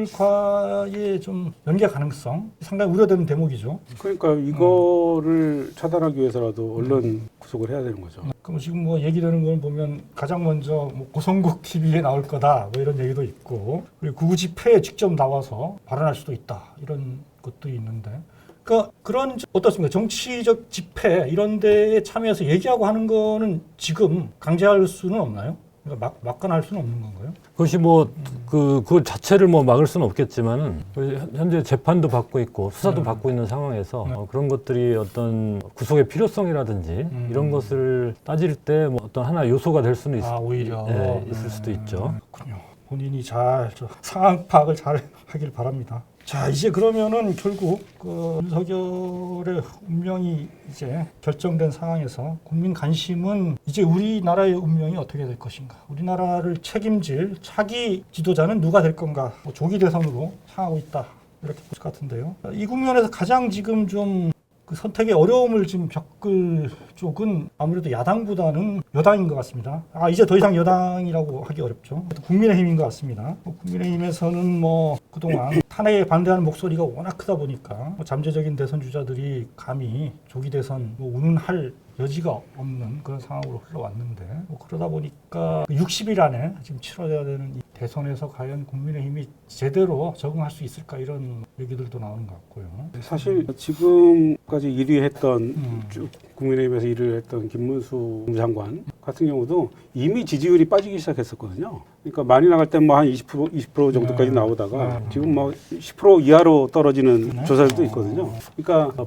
Speaker 2: 구구들과의 좀 연계 가능성 상당히 우려되는 대목이죠.
Speaker 4: 그러니까 이거를 차단하기 위해서라도 얼른 구속을 해야 되는 거죠.
Speaker 2: 그럼 지금 뭐 얘기되는 걸 보면 가장 먼저 뭐 고성국 TV에 나올 거다 뭐 이런 얘기도 있고 그리고 구구 집회에 직접 나와서 발언할 수도 있다 이런 것도 있는데 그러니까 그런 어떻습니까? 정치적 집회 이런 데에 참여해서 얘기하고 하는 거는 지금 강제할 수는 없나요? 그러니까 막간할 수는 없는 건가요?
Speaker 3: 그것이 뭐 그 자체를 뭐 막을 수는 없겠지만은 현재 재판도 받고 있고 수사도 받고 있는 상황에서 그런 것들이 어떤 구속의 필요성이라든지 이런 것을 따질 때 뭐 어떤 하나 요소가 될 수는
Speaker 2: 오히려
Speaker 3: 있을 수도 있죠.
Speaker 2: 그렇군요. 본인이 잘 상황 파악을 잘 하길 바랍니다. 자, 이제 그러면은 결국 그 윤석열의 운명이 이제 결정된 상황에서 국민 관심은 이제 우리나라의 운명이 어떻게 될 것인가? 우리나라를 책임질 차기 지도자는 누가 될 건가? 뭐 조기 대선으로 향하고 있다. 이렇게 볼 것 같은데요. 이 국면에서 가장 지금 좀 그 선택의 어려움을 지금 겪을 쪽은 아무래도 야당보다는 여당인 것 같습니다. 이제 더 이상 여당이라고 하기 어렵죠. 국민의힘인 것 같습니다. 국민의힘에서는 뭐 그동안 탄핵에 반대하는 목소리가 워낙 크다 보니까 뭐 잠재적인 대선 주자들이 감히 조기 대선 뭐 운운할 여지가 없는 그런 상황으로 흘러왔는데 뭐 그러다 보니까 60일 안에 지금 치러져야 되는 이 대선에서 과연 국민의힘이 제대로 적응할 수 있을까 이런 얘기들도 나오는 것 같고요.
Speaker 4: 사실 지금까지 1위 했던 쭉 국민의힘에서 1위를 했던 김문수 장관 같은 경우도 이미 지지율이 빠지기 시작했었거든요. 그러니까 많이 나갈 땐 뭐 한 20% 정도까지 나오다가 지금 뭐 10% 이하로 떨어지는 조사들도 있거든요. 그러니까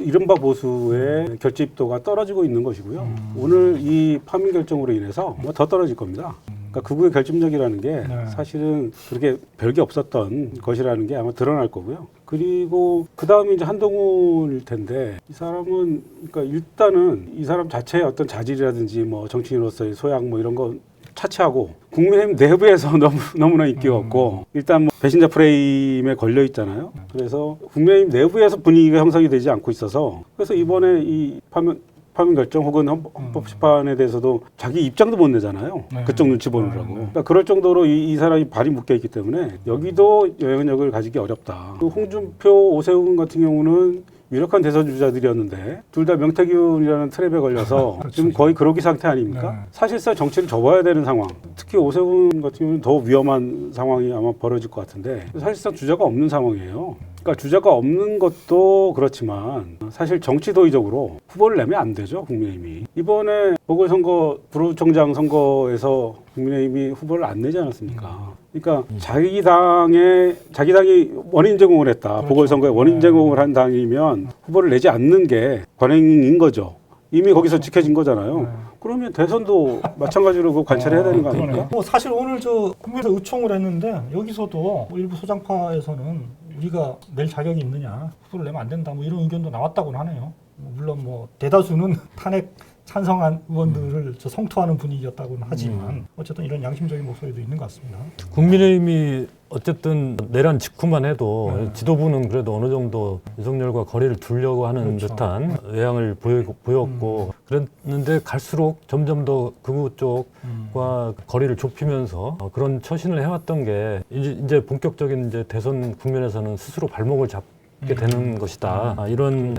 Speaker 4: 이른바 보수의 결집도가 떨어지고 있는 것이고요. 오늘 이 파면 결정으로 인해서 뭐 더 떨어질 겁니다. 그러니까 극우의 결집력이라는 게 사실은 그렇게 별게 없었던 것이라는 게 아마 드러날 거고요. 그리고 그 다음에 이제 한동훈일 텐데 이 사람은 그러니까 일단은 이 사람 자체의 어떤 자질이라든지 뭐 정치인으로서의 소양 뭐 이런 거 차치하고 국민의힘 내부에서 너무나 인기가 없고 일단 뭐 배신자 프레임에 걸려 있잖아요. 그래서 국민의힘 내부에서 분위기가 형성이 되지 않고 있어서 그래서 이번에 이 파면 결정 혹은 헌법 심판에 대해서도 자기 입장도 못 내잖아요. 그쪽 눈치 보느라고. 그러니까 그럴 정도로 이 사람이 발이 묶여 있기 때문에 여기도 영향력을 가지기 어렵다. 그 홍준표, 오세훈 같은 경우는 유력한 대선 주자들이었는데 둘 다 명태균이라는 트랩에 걸려서 지금 거의 그러기 상태 아닙니까? 사실상 정치를 접어야 되는 상황. 특히 오세훈 같은 경우는 더 위험한 상황이 아마 벌어질 것 같은데 사실상 주자가 없는 상황이에요. 그러니까 주자가 없는 것도 그렇지만 사실 정치 도의적으로 후보를 내면 안 되죠, 국민의힘이. 이번에 보궐선거, 부부총장 선거에서 국민의힘이 후보를 안 내지 않았습니까? 그러니까 자기 당이 원인 제공을 했다. 그렇죠. 보궐선거에 원인 제공을 한 당이면 후보를 내지 않는 게 관행인 거죠. 이미 거기서 지켜진 거잖아요. 그러면 대선도 마찬가지로 그 관찰해야 되는 거 아닙니까?
Speaker 2: 뭐 사실 오늘 국민에서 의총을 했는데 여기서도 뭐 일부 소장파에서는 우리가 낼 자격이 있느냐, 후보를 내면 안 된다, 뭐 이런 의견도 나왔다고는 하네요. 물론 뭐 대다수는 탄핵 찬성한 의원들을 성토하는 분위기였다고는 하지만 어쨌든 이런 양심적인 목소리도 있는 것 같습니다.
Speaker 3: 국민의힘이 어쨌든 내란 직후만 해도 지도부는 그래도 어느 정도 윤석열과 거리를 두려고 하는
Speaker 2: 그렇죠.
Speaker 3: 듯한 외양을 보였고 그랬는데 갈수록 점점 더 극우 쪽과 거리를 좁히면서 그런 처신을 해왔던 게 이제 본격적인 이제 대선 국면에서는 스스로 발목을 잡게 되는 것이다.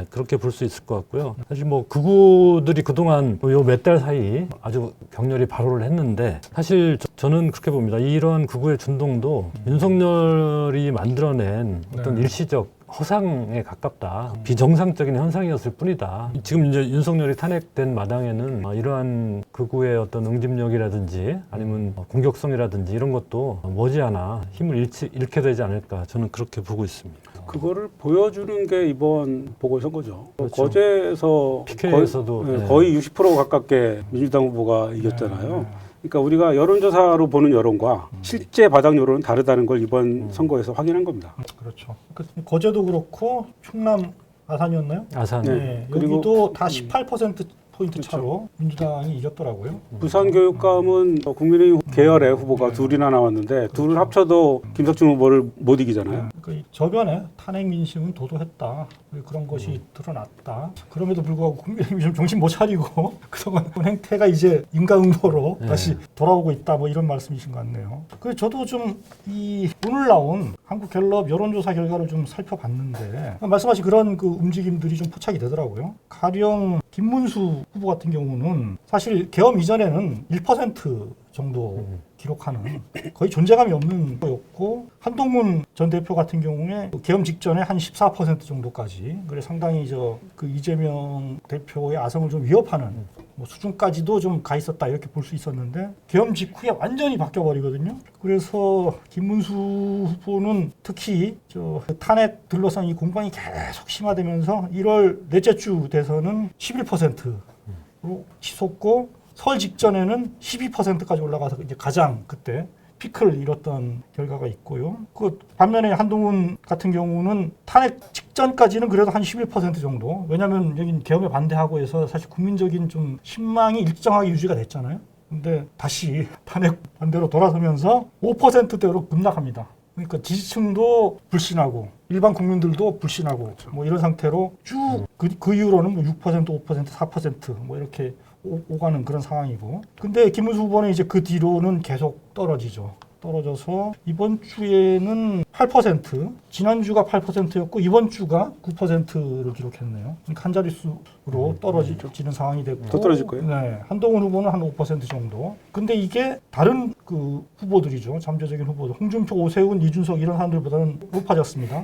Speaker 3: 그렇게 볼 수 있을 것 같고요. 사실 뭐 극우들이 그동안 요 몇 달 사이 아주 격렬히 발호를 했는데 사실 저는 그렇게 봅니다. 이런 극우의 준동도 윤석열이 만들어낸 어떤 일시적 허상에 가깝다. 비정상적인 현상이었을 뿐이다. 지금 이제 윤석열이 탄핵된 마당에는 이러한 극우의 어떤 응집력이라든지 아니면 공격성이라든지 이런 것도 머지않아 힘을 잃게 되지 않을까. 저는 그렇게 보고 있습니다.
Speaker 4: 그거를 보여주는 게 이번 보궐선거죠.
Speaker 3: 그렇죠.
Speaker 4: 거제에서
Speaker 3: PK에서도
Speaker 4: 거의 60% 가깝게 민주당 후보가 이겼잖아요. 그러니까 우리가 여론조사로 보는 여론과 실제 바닥 여론은 다르다는 걸 이번 선거에서 확인한 겁니다.
Speaker 2: 그렇죠. 거제도 그렇고 충남 아산이었나요?
Speaker 3: 아산.
Speaker 2: 네.
Speaker 4: 그리고
Speaker 2: 여기도 다 18%포인트 차로 민주당이 이겼더라고요.
Speaker 4: 부산 교육감은 국민의힘 계열의 후보가 둘이나 나왔는데 둘을 합쳐도 김석준 후보를 못 이기잖아요.
Speaker 2: 그러니까 저변에 탄핵 민심은 도도했다. 그런 것이 드러났다. 그럼에도 불구하고 국민의힘이 좀 정신 못 차리고 그동안 행태가 이제 인과응보로 다시 돌아오고 있다. 뭐 이런 말씀이신 것 같네요. 그래서 저도 좀 오늘 나온 한국갤럽 여론조사 결과를 좀 살펴봤는데 말씀하신 그런 그 움직임들이 좀 포착이 되더라고요. 가령 김문수 후보 같은 경우는 사실 계엄 이전에는 1% 정도 기록하는 거의 존재감이 없는 거였고 한동훈 전 대표 같은 경우에 계엄 직전에 한 14% 정도까지 그래 상당히 그 이재명 대표의 아성을 좀 위협하는 뭐 수준까지도 좀 가 있었다 이렇게 볼 수 있었는데 계엄 직후에 완전히 바뀌어 버리거든요. 그래서 김문수 후보는 특히 탄핵 둘러싼 이 공방이 계속 심화되면서 1월 넷째 주 돼서는 11%로 치솟고 설 직전에는 12%까지 올라가서 이제 가장 그때 피크를 잃었던 결과가 있고요. 그 반면에 한동훈 같은 경우는 탄핵 직전까지는 그래도 한 11% 정도. 왜냐하면 여긴 계엄에 반대하고 해서 사실 국민적인 좀 신망이 일정하게 유지가 됐잖아요. 근데 다시 탄핵 반대로 돌아서면서 5%대로 급락합니다. 그러니까 지지층도 불신하고 일반 국민들도 불신하고 뭐 이런 상태로 쭉 그 이후로는 뭐 6%, 5%, 4% 뭐 이렇게 오가는 그런 상황이고. 근데 김문수 후보는 이제 그 뒤로는 계속 떨어지죠. 떨어져서 이번 주에는 8%, 지난주가 8%였고 이번 주가 9%를 기록했네요. 그러니까 한 자릿수로 떨어지는 상황이 됐고
Speaker 4: 더 떨어질 거예요?
Speaker 2: 네, 한동훈 후보는 한 5% 정도. 근데 이게 다른 그 후보들이죠. 잠재적인 후보들. 홍준표, 오세훈, 이준석 이런 사람들보다는 높아졌습니다.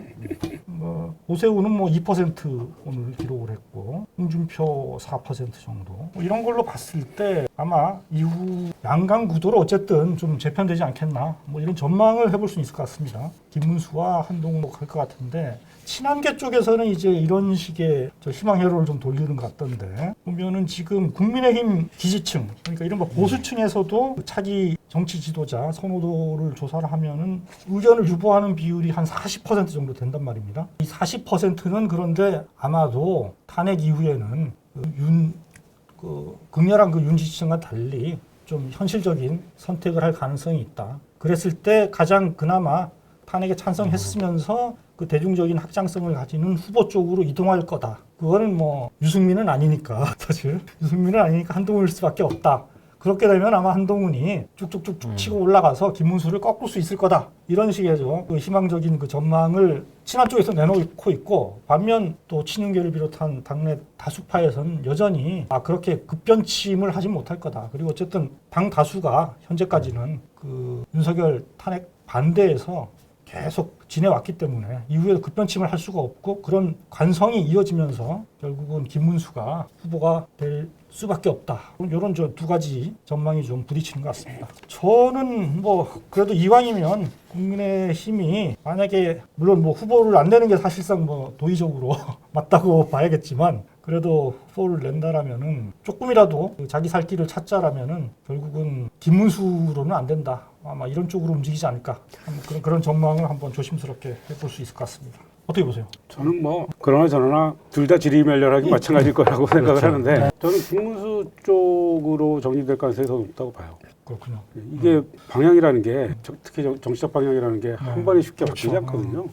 Speaker 2: 오세훈은 뭐 2% 오늘 기록을 했고 홍준표 4% 정도. 뭐 이런 걸로 봤을 때 아마 이후 양강 구도로 어쨌든 좀 재편되지 않겠나. 뭐 이런 전망을 해볼 수 있을 것 같습니다. 김문수와 한동훈 갈 것 같은데 친한계 쪽에서는 이제 이런 식의 희망 회로를 좀 돌리는 것 같던데 보면은 지금 국민의힘 지지층 그러니까 이런 거 보수층에서도 차기 정치 지도자 선호도를 조사를 하면은 의견을 유보하는 비율이 한 40% 정도 된단 말입니다. 이 40%는 그런데 아마도 탄핵 이후에는 극렬한 그 윤 지지층과 달리 좀 현실적인 선택을 할 가능성이 있다. 그랬을 때 가장 그나마 탄핵에 찬성했으면서 그 대중적인 확장성을 가지는 후보 쪽으로 이동할 거다. 그거는 뭐 유승민은 아니니까 사실 유승민은 아니니까 한동훈일 수밖에 없다. 그렇게 되면 아마 한동훈이 쭉쭉쭉 치고 올라가서 김문수를 꺾을 수 있을 거다. 이런 식의 그 희망적인 그 전망을 친한 쪽에서 내놓고 있고 반면 또 친윤계를 비롯한 당내 다수파에서는 여전히 그렇게 급변침을 하지 못할 거다. 그리고 어쨌든 당 다수가 현재까지는 그 윤석열 탄핵 반대에서 계속 지내왔기 때문에 이후에 급변침을 할 수가 없고 그런 관성이 이어지면서 결국은 김문수가 후보가 될 수밖에 없다. 이런 저 두 가지 전망이 좀 부딪히는 것 같습니다. 저는 뭐 그래도 이왕이면 국민의힘이 만약에 물론 뭐 후보를 안 내는 게 사실상 뭐 도의적으로 맞다고 봐야겠지만 그래도 후보를 낸다라면은 조금이라도 자기 살 길을 찾자라면은 결국은 김문수로는 안 된다. 아마 이런 쪽으로 움직이지 않을까. 그런 전망을 한번 조심스럽게 해볼 수 있을 것 같습니다. 어떻게 보세요?
Speaker 4: 저는 뭐 그러나 저러나 둘 다 지리멸렬하기 마찬가지일 거라고 생각을 하는데 저는 김문수 쪽으로 정리될 가능성이 더 높다고 봐요.
Speaker 2: 그렇군요.
Speaker 4: 이게 방향이라는 게 특히 정치적 방향이라는 게 한 번에 쉽게 바뀌지 않거든요.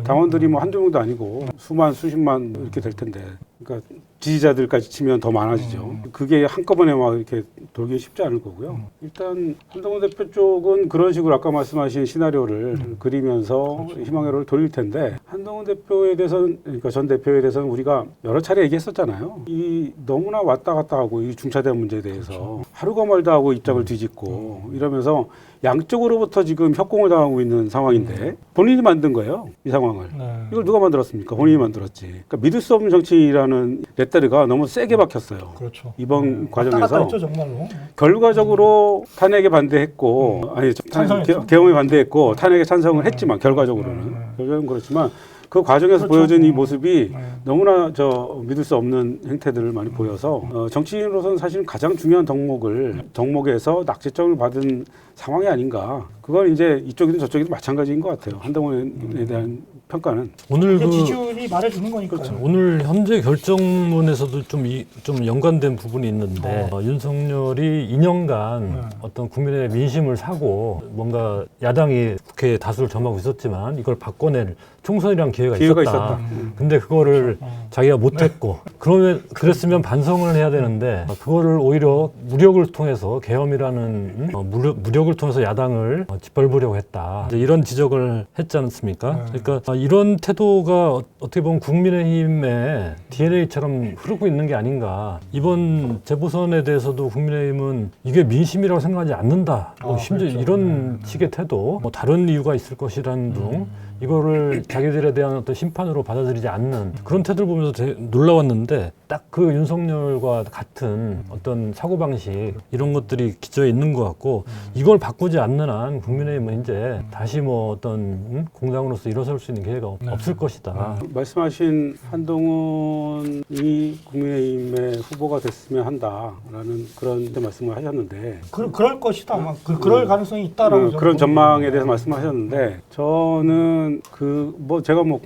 Speaker 4: 당원들이 뭐 한두 명도 아니고 수만 수십만 이렇게 될 텐데 그러니까 지지자들까지 치면 더 많아지죠. 그게 한꺼번에 막 이렇게 돌기 쉽지 않을 거고요. 일단 한동훈 대표 쪽은 그런 식으로 아까 말씀하신 시나리오를 그리면서 희망회로를 돌릴 텐데 한동훈 대표에 대해서는 그러니까 전 대표에 대해서는 우리가 여러 차례 얘기했었잖아요. 이 너무나 왔다 갔다 하고 이 중차대 문제에 대해서 하루가 멀다 하고 입장을 뒤집고 이러면서 양쪽으로부터 지금 협공을 당하고 있는 상황인데 본인이 만든 거예요. 이 상황을. 이걸 누가 만들었습니까? 본인이 만들었지. 그러니까 믿을 수 없는 정치라는 레터리가 너무 세게 박혔어요.
Speaker 2: 그렇죠.
Speaker 4: 이번 과정에서.
Speaker 2: 왔다 갔다 했죠, 정말로.
Speaker 4: 결과적으로 탄핵에 반대했고 개헌에 반대했고 탄핵에 찬성을 했지만 결과적으로는 그렇지만 그 과정에서
Speaker 2: 그렇죠.
Speaker 4: 보여준 이 모습이 너무나 믿을 수 없는 행태들을 많이 보여서 정치인으로서는 사실 가장 중요한 덕목에서 낙제점을 받은 상황이 아닌가. 그건 이제 이쪽이든 저쪽이든 마찬가지인 것 같아요. 한동훈에 대한 평가는.
Speaker 3: 오늘
Speaker 2: 지지율이 말해주는 거니까요.
Speaker 4: 그렇죠.
Speaker 3: 오늘 현재 결정문에서도 좀 연관된 부분이 있는데 윤석열이 2년간 어떤 국민의 민심을 사고 뭔가 야당이 국회에 다수를 점하고 있었지만 이걸 바꿔낼 총선이란 기회가 있었다. 근데 그거를 자기가 못했고 그랬으면 반성을 해야 되는데 그거를 오히려 무력을 통해서 계엄이라는 무력을 통해서 야당을 짓밟으려고 했다. 이제 이런 지적을 했지 않습니까? 그러니까 이런 태도가 어떻게 보면 국민의힘의 DNA처럼 흐르고 있는 게 아닌가. 이번 재보선에 대해서도 국민의힘은 이게 민심이라고 생각하지 않는다. 심지어
Speaker 2: 그렇죠.
Speaker 3: 이런 식의 태도, 다른 이유가 있을 것이라는 등 이거를 자기들에 대한 어떤 심판으로 받아들이지 않는 그런 태도를 보면서 되게 놀라웠는데 딱 그 윤석열과 같은 어떤 사고방식 이런 것들이 기저에 있는 것 같고 이걸 바꾸지 않는 한 국민의힘은 이제 다시 뭐 어떤 공당으로서 일어설 수 있는 기회가 없을 것이다.
Speaker 4: 말씀하신 한동훈이 국민의힘의 후보가 됐으면 한다라는 그런 말씀을 하셨는데
Speaker 2: 그럴 것이다. 아마 그럴 가능성이 있다라고
Speaker 4: 그런 전망에 대해서 말씀하셨는데 저는 제가 뭐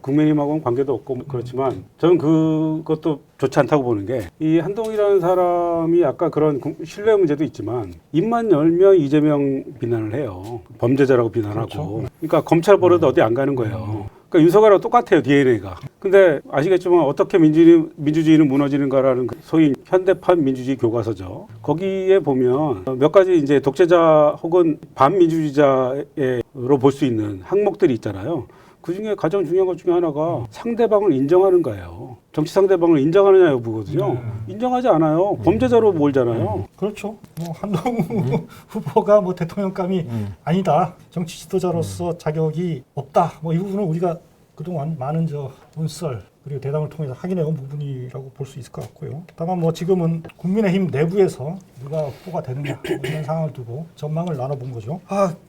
Speaker 4: 국민의힘하고는 관계도 없고 그렇지만 저는 그것도 좋지 않다고 보는 게 이 한동훈이라는 사람이 아까 그런 신뢰 문제도 있지만 입만 열면 이재명 비난을 해요. 범죄자라고 비난하고.
Speaker 2: 그렇죠.
Speaker 4: 그러니까 검찰 버릇 어디 안 가는 거예요. 그러니까 윤석열하고 똑같아요, DNA가. 근데 아시겠지만 어떻게 민주주의는 무너지는가라는 그 소위 현대판 민주주의 교과서죠. 거기에 보면 몇 가지 이제 독재자 혹은 반민주주의자로 볼 수 있는 항목들이 있잖아요. 그 중에 가장 중요한 것 중에 하나가 상대방을 인정하는 거예요. 정치 상대방을 인정하느냐 여부거든요. 인정하지 않아요. 범죄자로 몰잖아요.
Speaker 2: 그렇죠. 뭐 한동훈 후보가 뭐 대통령감이 아니다. 정치 지도자로서 자격이 없다. 뭐 이 부분은 우리가 그동안 많은 논설 그리고 대담을 통해서 확인해온 부분이라고 볼 수 있을 것 같고요. 다만 뭐 지금은 국민의힘 내부에서 누가 후보가 되느냐 이런 상황을 두고 전망을 나눠본 거죠.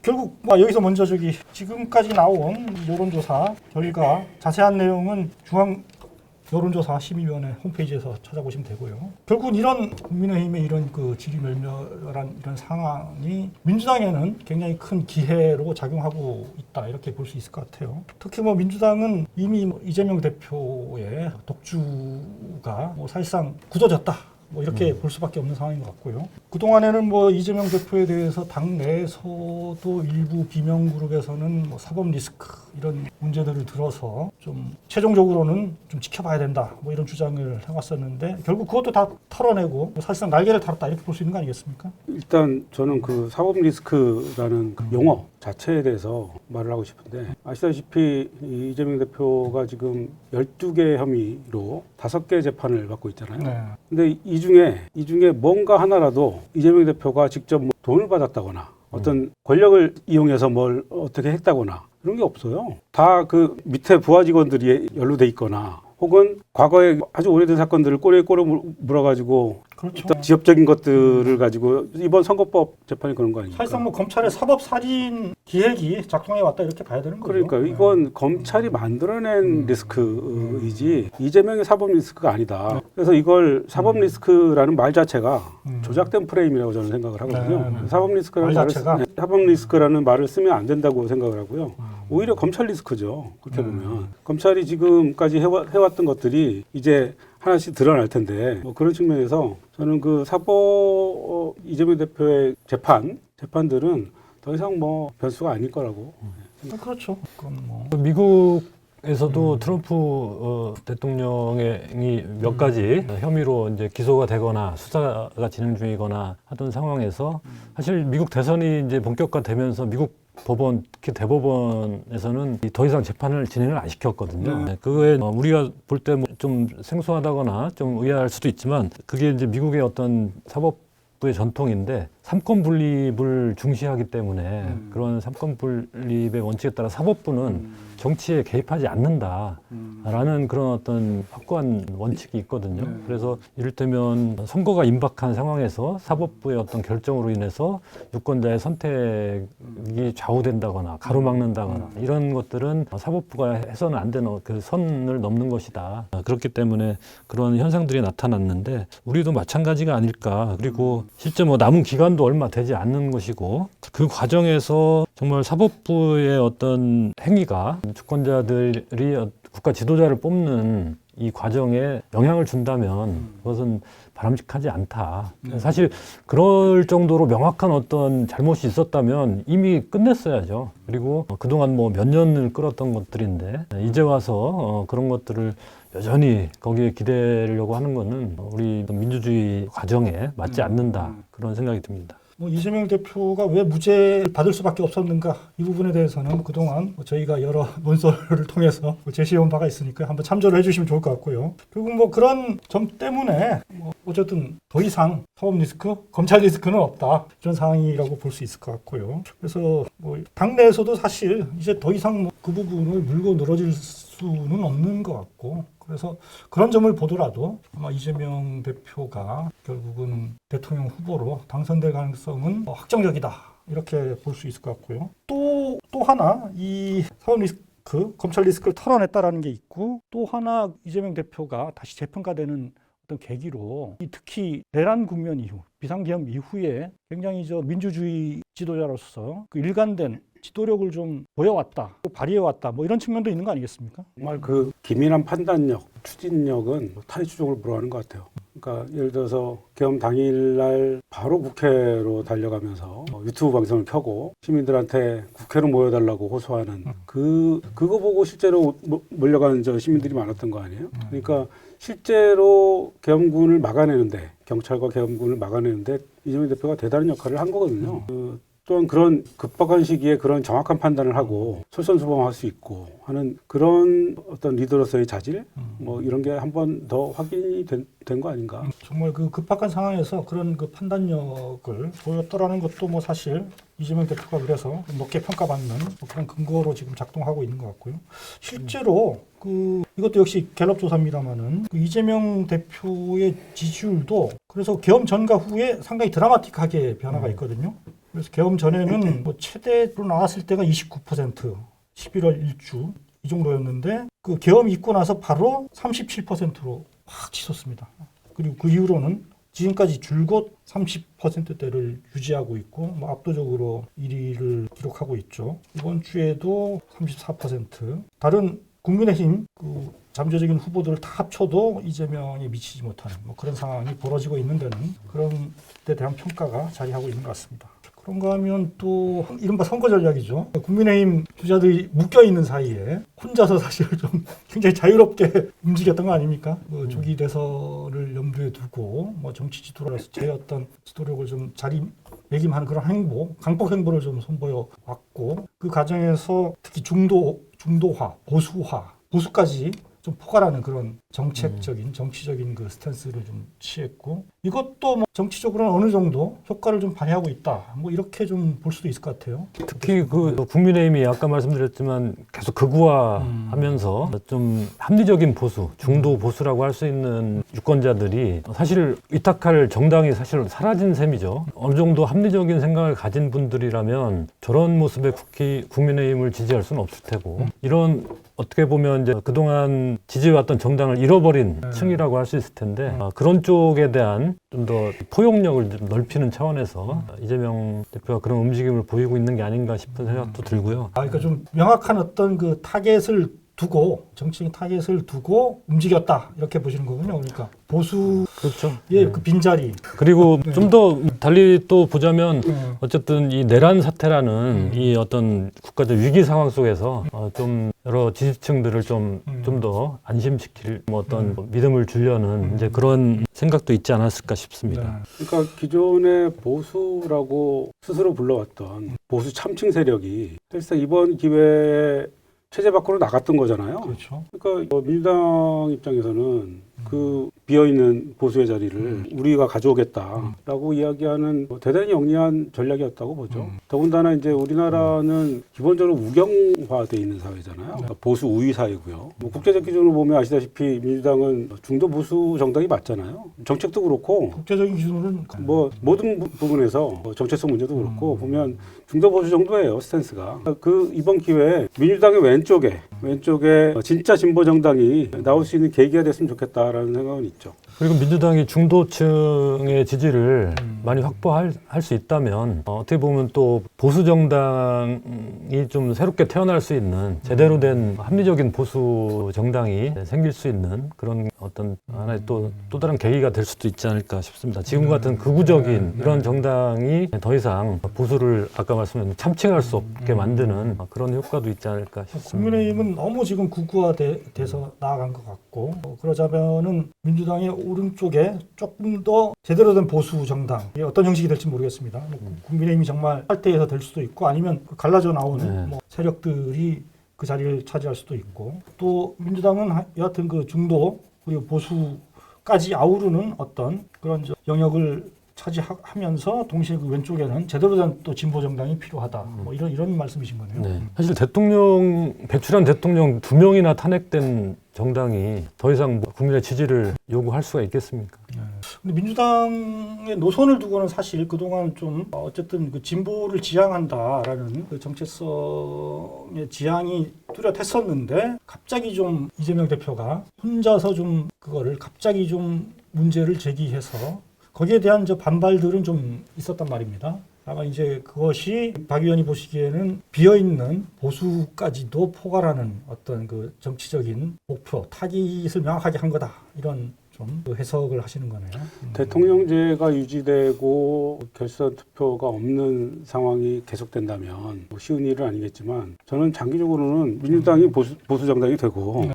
Speaker 2: 결국 뭐 여기서 먼저 지금까지 나온 여론조사 결과 자세한 내용은 중앙 여론조사 심의위원회 홈페이지에서 찾아보시면 되고요. 결국은 이런 국민의힘의 이런 그 지리멸멸한 이런 상황이 민주당에는 굉장히 큰 기회로 작용하고 있다 이렇게 볼 수 있을 것 같아요. 특히 뭐 민주당은 이미 뭐 이재명 대표의 독주가 뭐 사실상 굳어졌다. 뭐 이렇게 볼 수밖에 없는 상황인 것 같고요. 그동안에는 뭐 이재명 대표에 대해서 당 내에서도 일부 비명 그룹에서는 뭐 사법 리스크 이런 문제들을 들어서 좀 최종적으로는 좀 지켜봐야 된다 뭐 이런 주장을 해왔었는데 결국 그것도 다 털어내고 사실상 날개를 달았다 이렇게 볼 수 있는 거 아니겠습니까?
Speaker 4: 일단 저는 그 사법 리스크라는 그 용어 자체에 대해서 말을 하고 싶은데 아시다시피 이재명 대표가 지금 12개 혐의로 5개 재판을 받고 있잖아요.
Speaker 2: 네.
Speaker 4: 근데 이 중에 뭔가 하나라도 이재명 대표가 직접 뭐 돈을 받았다거나 어떤 권력을 이용해서 뭘 어떻게 했다거나 이런 게 없어요. 다 그 밑에 부하 직원들이 연루돼 있거나 혹은 과거에 아주 오래된 사건들을 꼬리에 물어가지고
Speaker 2: 그렇죠.
Speaker 4: 어떤 지엽적인 것들을 가지고 이번 선거법 재판이 그런 거 아닙니까?
Speaker 2: 사실상 뭐 검찰의 사법 살인 기획이 작동해 왔다 이렇게 봐야 되는 거죠.
Speaker 4: 그러니까 이건 검찰이 만들어낸 리스크이지 이재명의 사법 리스크가 아니다. 그래서 이걸 사법 리스크라는 말 자체가 조작된 프레임이라고 저는 생각을 하거든요. 사법 리스크라는 말을 쓰면 안 된다고 생각을 하고요. 오히려 검찰 리스크죠. 그렇게 보면 검찰이 지금까지 해왔던 것들이 이제 하나씩 드러날 텐데 뭐 그런 측면에서 저는 그 이재명 대표의 재판들은 더 이상 뭐 변수가 아닐 거라고.
Speaker 2: 그렇죠. 그건 뭐.
Speaker 3: 미국에서도 트럼프 대통령이 몇 가지 혐의로 이제 기소가 되거나 수사가 진행 중이거나 하던 상황에서 사실 미국 대선이 이제 본격화되면서 미국 법원, 특히 대법원에서는 더 이상 재판을 진행을 안 시켰거든요. 그거에 우리가 볼 때 좀 생소하다거나 좀 의아할 수도 있지만 그게 이제 미국의 어떤 사법부의 전통인데 삼권 분립을 중시하기 때문에 그런 삼권 분립의 원칙에 따라 사법부는 정치에 개입하지 않는다라는 그런 어떤 확고한 원칙이 있거든요. 그래서 이를테면 선거가 임박한 상황에서 사법부의 어떤 결정으로 인해서 유권자의 선택이 좌우된다거나 가로막는다거나 이런 것들은 사법부가 해서는 안 되는 그 선을 넘는 것이다. 그렇기 때문에 그런 현상들이 나타났는데 우리도 마찬가지가 아닐까. 그리고 실제 뭐 남은 기간도 얼마 되지 않는 것이고 그 과정에서 정말 사법부의 어떤 행위가 주권자들이 국가 지도자를 뽑는 이 과정에 영향을 준다면 그것은 바람직하지 않다. 사실 그럴 정도로 명확한 어떤 잘못이 있었다면 이미 끝냈어야죠. 그리고 그동안 뭐 몇 년을 끌었던 것들인데 이제 와서 그런 것들을 여전히 거기에 기대려고 하는 것은 우리 민주주의 과정에 맞지 않는다. 그런 생각이 듭니다.
Speaker 2: 뭐 이재명 대표가 왜 무죄를 받을 수밖에 없었는가 이 부분에 대해서는 그동안 저희가 여러 논설을 통해서 제시해온 바가 있으니까 한번 참조를 해주시면 좋을 것 같고요. 결국 뭐 그런 점 때문에 뭐 어쨌든 더 이상 사법 리스크, 검찰 리스크는 없다 이런 상황이라고 볼 수 있을 것 같고요. 그래서 뭐 당내에서도 사실 이제 더 이상 뭐 그 부분을 물고 늘어질 수는 없는 것 같고. 그래서 그런 점을 보더라도 아마 이재명 대표가 결국은 대통령 후보로 당선될 가능성은 확정적이다 이렇게 볼 수 있을 것 같고요. 또 하나 이 사법 리스크, 검찰 리스크를 털어냈다라는 게 있고 또 하나 이재명 대표가 다시 재평가되는 어떤 계기로 특히 내란 국면 이후 비상계엄 이후에 굉장히 민주주의 지도자로서 그 일관된 지도력을 좀 보여왔다, 발휘해왔다, 뭐 이런 측면도 있는 거 아니겠습니까?
Speaker 4: 정말 그 기민한 판단력, 추진력은 탈의추적을 불허하는 것 같아요. 그러니까 예를 들어서 계엄 당일날 바로 국회로 달려가면서 유튜브 방송을 켜고 시민들한테 국회로 모여달라고 호소하는 그거 보고 실제로 몰려가는 저 시민들이 많았던 거 아니에요? 그러니까 실제로 계엄군을 막아내는데 경찰과 계엄군을 막아내는데 이재명 대표가 대단한 역할을 한 거거든요. 또한 그런 급박한 시기에 그런 정확한 판단을 하고 솔선수범할 수 있고 하는 그런 어떤 리더로서의 자질 뭐 이런 게 한 번 더 확인이 된 거 아닌가?
Speaker 2: 정말 그 급박한 상황에서 그런 그 판단력을 보였더라는 것도 뭐 사실 이재명 대표가 그래서 높게 평가받는 뭐 그런 근거로 지금 작동하고 있는 것 같고요. 실제로 그 이것도 역시 갤럽 조사입니다만은 그 이재명 대표의 지지율도 그래서 계엄 전과 후에 상당히 드라마틱하게 변화가 있거든요. 그래서 계엄 전에는 뭐 최대로 나왔을 때가 29%, 11월 1주 이 정도였는데 그 계엄 있고 나서 바로 37%로 확 치솟습니다. 그리고 그 이후로는 지금까지 줄곧 30%대를 유지하고 있고 뭐 압도적으로 1위를 기록하고 있죠. 이번 주에도 34%. 다른 국민의힘 그 잠재적인 후보들을 다 합쳐도 이재명에 미치지 못하는 뭐 그런 상황이 벌어지고 있는 데는 그런 데 대한 평가가 자리하고 있는 것 같습니다. 그런가 하면 또 이른바 선거 전략이죠. 국민의힘 주자들이 묶여있는 사이에 혼자서 사실 좀 굉장히 자유롭게 움직였던 거 아닙니까? 뭐 조기 대선을 염두에 두고 뭐 정치 지도로서 제 어떤 지도력을 좀 자리매김하는 그런 행보, 강폭 행보를 좀 선보여 왔고 그 과정에서 특히 중도화, 보수화, 보수까지 좀 포괄하는 그런 정책적인, 정치적인 그 스탠스를 좀 취했고 이것도 뭐 정치적으로는 어느 정도 효과를 좀 발휘하고 있다. 뭐 이렇게 좀 볼 수도 있을 것 같아요.
Speaker 3: 특히 그 국민의힘이 아까 말씀드렸지만 계속 극우화하면서 좀 합리적인 보수, 중도 보수라고 할 수 있는 유권자들이 사실 위탁할 정당이 사실 사라진 셈이죠. 어느 정도 합리적인 생각을 가진 분들이라면 저런 모습의 국민의힘을 지지할 수는 없을 테고 이런 어떻게 보면 이제 그동안 지지해왔던 정당을 잃어버린 층이라고 할 수 있을 텐데 그런 쪽에 대한 좀 더 포용력을 좀 넓히는 차원에서 이재명 대표가 그런 움직임을 보이고 있는 게 아닌가 싶은 생각도 들고요.
Speaker 2: 그러니까 좀 명확한 어떤 그 타겟을 두고 정치적인 타겟을 두고 움직였다 이렇게 보시는 거군요. 그러니까 보수의
Speaker 3: 그렇죠.
Speaker 2: 그 빈자리.
Speaker 3: 그리고 좀 더 달리 또 보자면 어쨌든 이 내란 사태라는 이 어떤 국가적 위기 상황 속에서 좀 여러 지지층들을 좀 더 안심시킬 뭐 어떤 믿음을 주려는 이제 그런 생각도 있지 않았을까 싶습니다.
Speaker 4: 그러니까 기존의 보수라고 스스로 불러왔던 보수 참칭 세력이 사실상 이번 기회에 체제 밖으로 나갔던 거잖아요.
Speaker 2: 그렇죠.
Speaker 4: 그러니까 민주당 입장에서는 그 비어있는 보수의 자리를 우리가 가져오겠다라고 이야기하는 대단히 영리한 전략이었다고 보죠. 더군다나 이제 우리나라는 기본적으로 우경화돼 있는 사회잖아요. 그러니까 보수 우위 사회고요. 뭐 국제적 기준으로 보면 아시다시피 민주당은 중도 보수 정당이 맞잖아요. 정책도 그렇고
Speaker 2: 국제적인 기준으로는
Speaker 4: 뭐 모든 부분에서 정체성 문제도 그렇고 보면 중도 보수 정도예요, 스탠스가. 그 이번 기회에 민주당의 왼쪽에 진짜 진보 정당이 나올 수 있는 계기가 됐으면 좋겠다라는 생각은 있죠.
Speaker 3: 그리고 민주당이 중도층의 지지를 많이 확보할 수 있다면 어떻게 보면 또 보수 정당이 좀 새롭게 태어날 수 있는 제대로 된 합리적인 보수 정당이 생길 수 있는 그런 어떤 하나의 또 다른 계기가 될 수도 있지 않을까 싶습니다. 지금 같은 극우적인 이런 정당이 더 이상 보수를 아까 말씀드린 참칭할 수 없게 만드는 그런 효과도 있지 않을까 싶습니다.
Speaker 2: 국민의힘은 너무 지금 국구화돼서 나아간 것 같고 그러자면은 민주당의 오른쪽에 조금 더 제대로 된 보수 정당 이게 어떤 형식이 될지 모르겠습니다. 국민의힘이 정말 탈퇴해서 될 수도 있고 아니면 갈라져 나오는 뭐 세력들이 그 자리를 차지할 수도 있고 또 민주당은 여하튼 그 중도 그리고 보수까지 아우르는 어떤 그런 영역을 차지하면서 동시에 그 왼쪽에는 제대로 된 또 진보 정당이 필요하다. 뭐 이런 말씀이신 거네요.
Speaker 3: 네. 사실 배출한 대통령 2명이나 탄핵된 정당이 더 이상 국민의 지지를 요구할 수가 있겠습니까?
Speaker 2: 근데 민주당의 노선을 두고는 사실 그동안 좀 어쨌든 그 진보를 지향한다라는 그 정체성의 지향이 뚜렷했었는데 갑자기 좀 이재명 대표가 혼자서 좀 그거를 갑자기 좀 문제를 제기해서 거기에 대한 반발들은 좀 있었단 말입니다. 아마 이제 그것이 박 의원이 보시기에는 비어있는 보수까지도 포괄하는 어떤 그 정치적인 목표, 타깃을 명확하게 한 거다. 이런 좀 해석을 하시는 거네요.
Speaker 4: 대통령제가 유지되고 결선 투표가 없는 상황이 계속된다면 뭐 쉬운 일은 아니겠지만 저는 장기적으로는 민주당이 보수 정당이 되고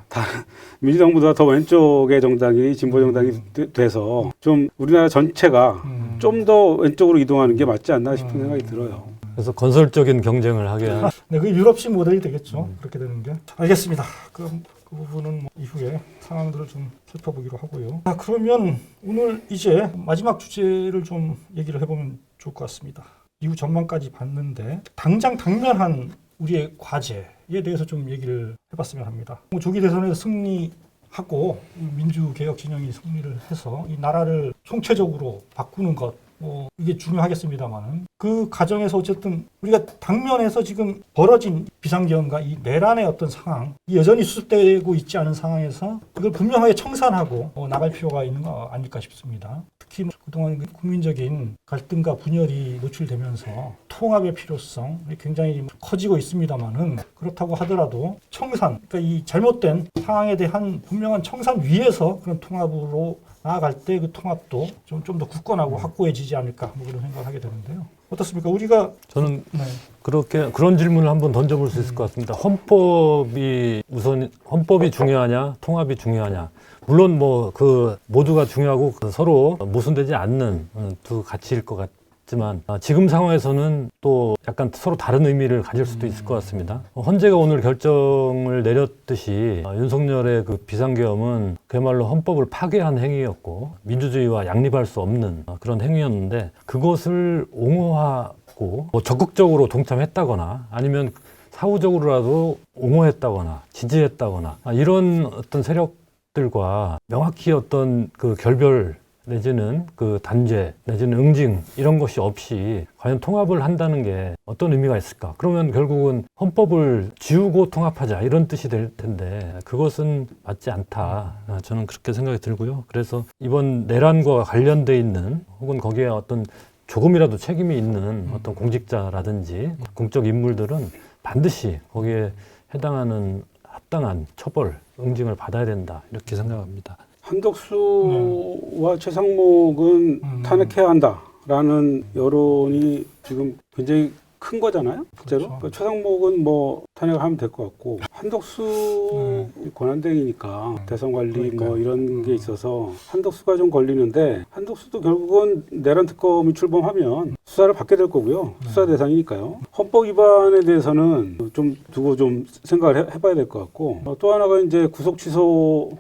Speaker 4: 민주당보다 더 왼쪽의 정당이 진보 정당이 돼서 좀 우리나라 전체가 좀 더 왼쪽으로 이동하는 게 맞지 않나 싶은 생각이 들어요.
Speaker 3: 그래서 건설적인 경쟁을 하게 한
Speaker 2: 네, 그 유럽식 모델이 되겠죠. 그렇게 되는 게. 알겠습니다. 그럼 그 부분은 뭐 이후에 상황들을 좀 살펴보기로 하고요. 자, 그러면 오늘 이제 마지막 주제를 좀 얘기를 해보면 좋을 것 같습니다. 이후 전망까지 봤는데 당장 당면한 우리의 과제에 대해서 좀 얘기를 해봤으면 합니다. 뭐 조기 대선에서 승리하고 민주개혁 진영이 승리를 해서 이 나라를 총체적으로 바꾸는 것, 뭐 이게 중요하겠습니다만은 그 과정에서 어쨌든 우리가 당면에서 지금 벌어진 비상경과 이 내란의 어떤 상황, 여전히 수습되고 있지 않은 상황에서 이걸 분명하게 청산하고 나갈 필요가 있는 거 아닐까 싶습니다. 특히 그동안 국민적인 갈등과 분열이 노출되면서 통합의 필요성 굉장히 커지고 있습니다만은 그렇다고 하더라도 청산, 그러니까 이 잘못된 상황에 대한 분명한 청산 위에서 그런 통합으로 나아갈 때 그 통합도 좀 더 굳건하고 확고해지지 않을까 뭐 그런 생각을 하게 되는데요. 어떻습니까? 우리가
Speaker 3: 저는
Speaker 2: 네.
Speaker 3: 그런 질문을 한번 던져볼 수 있을 것 같습니다. 헌법이 중요하냐, 통합이 중요하냐. 물론 뭐 그 모두가 중요하고 서로 모순되지 않는 두 가치일 것 같지만 지금 상황에서는 또 약간 서로 다른 의미를 가질 수도 있을 것 같습니다. 헌재가 오늘 결정을 내렸듯이 윤석열의 그 비상계엄은 그야말로 헌법을 파괴한 행위였고 민주주의와 양립할 수 없는 그런 행위였는데 그것을 옹호하고 뭐 적극적으로 동참했다거나 아니면 사후적으로라도 옹호했다거나 지지했다거나 이런 어떤 세력들과 명확히 어떤 그 결별 내지는 그 단죄 내지는 응징 이런 것이 없이 과연 통합을 한다는 게 어떤 의미가 있을까? 그러면 결국은 헌법을 지우고 통합하자 이런 뜻이 될 텐데 그것은 맞지 않다. 저는 그렇게 생각이 들고요. 그래서 이번 내란과 관련돼 있는 혹은 거기에 어떤 조금이라도 책임이 있는 어떤 공직자라든지 공적 인물들은 반드시 거기에 해당하는 합당한 처벌, 응징을 받아야 된다 이렇게 생각합니다.
Speaker 4: 한덕수와 최상목은 탄핵해야 한다라는 여론이 지금 굉장히 큰 거잖아요. 실제로.
Speaker 2: 그렇죠.
Speaker 4: 그러니까 최상목은 뭐 탄핵하면 될 것 같고 한덕수 권한대행이니까 대선 관리
Speaker 2: 그러니까요.
Speaker 4: 뭐 이런 게 있어서 한덕수가 좀 걸리는데 한덕수도 결국은 내란 특검이 출범하면 수사를 받게 될 거고요. 수사 대상이니까요. 헌법 위반에 대해서는 좀 두고 좀 생각을 해봐야 될 것 같고 또 하나가 이제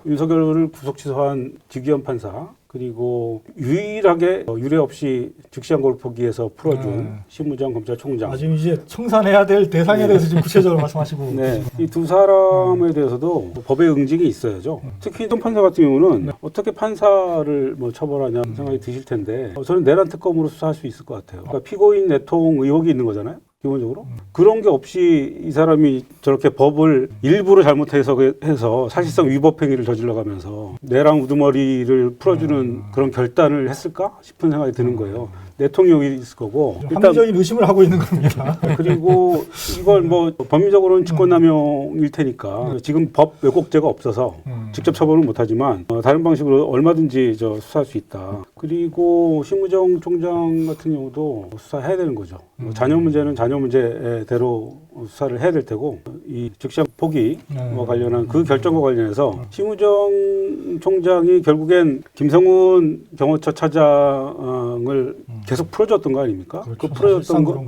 Speaker 4: 윤석열을 구속 취소한 지기현 판사 그리고 유일하게 유례 없이 즉시한 걸 포기해서 풀어준 신무장 검찰총장.
Speaker 2: 지금 이제 청산해야 될 대상에 대해서 지금 구체적으로 말씀하시고
Speaker 4: 네, 이 두 사람에 대해서도 법의 응징이 있어야죠. 특히 정 판사 같은 경우는 어떻게 판사를 뭐 처벌하냐 생각이 드실 텐데 저는 내란 특검으로 수사할 수 있을 것 같아요. 그러니까 피고인 내통 의혹이 있는 거잖아요. 기본적으로 그런 게 없이 이 사람이 저렇게 법을 일부러 잘못해서 해서 사실상 위법 행위를 저질러가면서 내란 우두머리를 풀어주는 그런 결단을 했을까 싶은 생각이 드는 거예요. 내통 의혹이 있을 거고
Speaker 2: 합리적인 의심을 하고 있는 겁니다.
Speaker 4: 그리고 이걸 뭐 법리적으로는 직권남용일 테니까 지금 법 왜곡죄가 없어서 직접 처벌은 못하지만 다른 방식으로 얼마든지 수사할 수 있다. 그리고 신무정 총장 같은 경우도 수사해야 되는 거죠. 자녀 문제는 자녀 문제대로 수사를 해야 될 테고 이 즉시한 포기와 관련한 그 결정과 관련해서 신무정 총장이 결국엔 김성훈 경호처 차장을 계속 풀어줬던 거 아닙니까?
Speaker 2: 그렇죠.
Speaker 4: 그 풀어줬던 거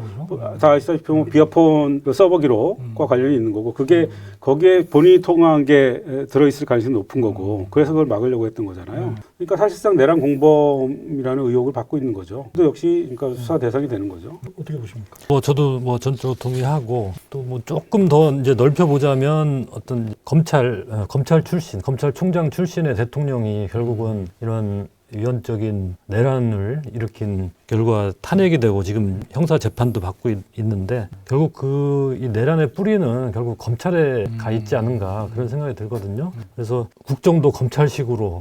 Speaker 4: 다 아시다시피 비아폰 서버 기록과 관련이 있는 거고 그게 거기에 본인이 통화한 게 들어있을 가능성이 높은 거고 그래서 그걸 막으려고 했던 거잖아요. 그러니까 사실상 내란 공범이라는 의혹을 받고 있는 거죠. 또 역시 그러니까 수사 대상이 되는 거죠.
Speaker 2: 어떻게 보십니까?
Speaker 3: 저도 전적으로 동의하고 또 뭐 조금 더 이제 넓혀보자면 어떤 검찰 출신, 검찰총장 출신의 대통령이 결국은 이런 위헌적인 내란을 일으킨 결과 탄핵이 되고 지금 형사 재판도 받고 있는데 결국 이 내란의 뿌리는 결국 검찰에 가 있지 않은가 그런 생각이 들거든요. 그래서 국정도 검찰식으로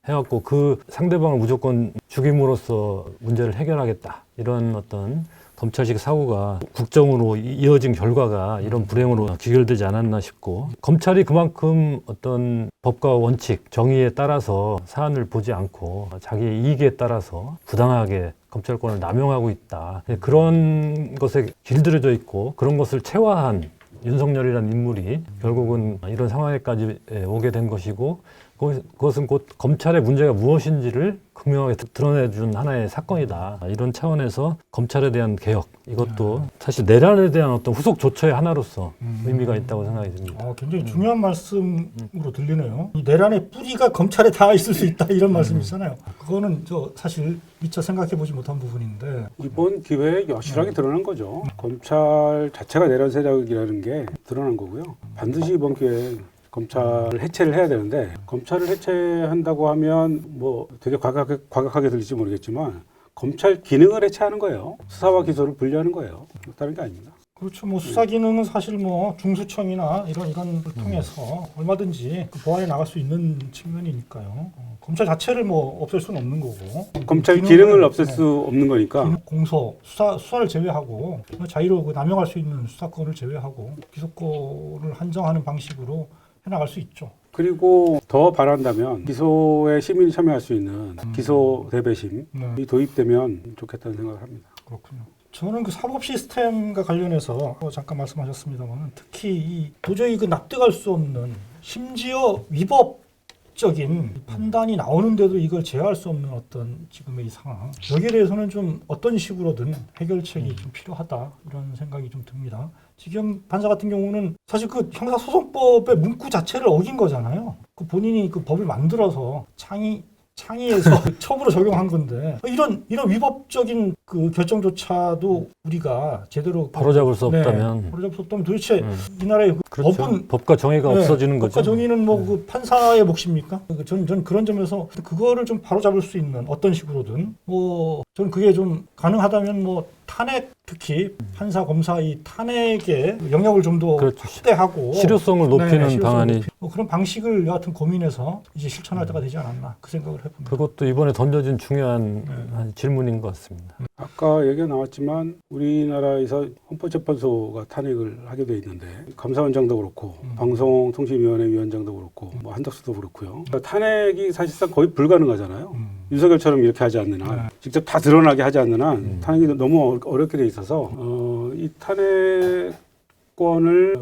Speaker 3: 해갖고 그 상대방을 무조건 죽임으로써 문제를 해결하겠다 이런 어떤 검찰식 사고가 국정으로 이어진 결과가 이런 불행으로 귀결되지 않았나 싶고, 검찰이 그만큼 어떤 법과 원칙, 정의에 따라서 사안을 보지 않고 자기의 이익에 따라서 부당하게 검찰권을 남용하고 있다. 그런 것에 길들여져 있고 그런 것을 체화한 윤석열이라는 인물이 결국은 이런 상황에까지 오게 된 것이고, 그것은 곧 검찰의 문제가 무엇인지를 극명하게 드러내준 하나의 사건이다. 이런 차원에서 검찰에 대한 개혁, 이것도 사실 내란에 대한 어떤 후속 조처의 하나로서 의미가 있다고 생각이 듭니다.
Speaker 2: 굉장히 중요한 말씀으로 들리네요. 이 내란의 뿌리가 검찰에 다 있을 수 있다 이런 말씀이잖아요. 그거는 사실 미처 생각해보지 못한 부분인데
Speaker 4: 이번 기회에 여실하게 드러난 거죠. 검찰 자체가 내란 세력이라는 게 드러난 거고요. 반드시 이번 기회에 검찰을 해체를 해야 되는데, 검찰을 해체한다고 하면 뭐 되게 과격하게 들릴지 모르겠지만 검찰 기능을 해체하는 거예요. 수사와 기소를 분리하는 거예요. 다른 게 아닙니다.
Speaker 2: 그렇죠. 뭐 수사 기능은 사실 뭐 중수청이나 이런 걸 통해서 얼마든지 그 보완해 나갈 수 있는 측면이니까요. 검찰 자체를 뭐 없앨 수는 없는 거고.
Speaker 4: 검찰 기능을 없앨 수 없는 거니까.
Speaker 2: 공소, 수사를 제외하고 자유로 남용할 수 있는 수사권을 제외하고 기소권을 한정하는 방식으로 해나갈 수 있죠.
Speaker 4: 그리고 더 바란다면 기소에 시민이 참여할 수 있는 기소 대배심이 도입되면 좋겠다는 생각을 합니다.
Speaker 2: 그렇군요. 저는 그 사법 시스템과 관련해서 잠깐 말씀하셨습니다만, 특히 도저히 납득할 수 없는, 심지어 위법적인 판단이 나오는데도 이걸 제어할 수 없는 어떤 지금의 이 상황, 여기에 대해서는 좀 어떤 식으로든 해결책이 좀 필요하다 이런 생각이 좀 듭니다. 지금 판사 같은 경우는 사실 그 형사소송법의 문구 자체를 어긴 거잖아요. 그 본인이 그 법을 만들어서 창의해서 처음으로 적용한 건데, 이런 위법적인 그 결정조차도 우리가 제대로
Speaker 3: 바로잡을 수 없다면,
Speaker 2: 바로잡을 수 없다면 도대체 이 나라의
Speaker 3: 그렇죠.
Speaker 2: 법은,
Speaker 3: 법과 정의가 없어지는 거죠.
Speaker 2: 법과 정의는 뭐 그 판사의 몫입니까? 저는 그런 점에서 그거를 좀 바로잡을 수 있는 어떤 식으로든 뭐 저는 그게 좀 가능하다면 뭐 탄핵, 특히 판사 검사 이 탄핵의 영역을 좀 더
Speaker 3: 그렇죠.
Speaker 2: 확대하고
Speaker 3: 실효성을 높이는 방안이
Speaker 2: 뭐 그런 방식을 여하튼 고민해서 이제 실천할 때가 되지 않았나 그 생각을 해봅니다.
Speaker 3: 그것도 이번에 던져진 중요한 질문인 것 같습니다.
Speaker 4: 아까 얘기가 나왔지만 우리나라에서 헌법재판소가 탄핵을 하게 돼 있는데, 감사원장도 그렇고 방송통신위원회 위원장도 그렇고 뭐 한덕수도 그렇고요. 그러니까 탄핵이 사실상 거의 불가능하잖아요. 윤석열처럼 이렇게 하지 않는 한, 직접 다 드러나게 하지 않는 한 탄핵이 너무 어렵게 돼 있어서 이 탄핵권을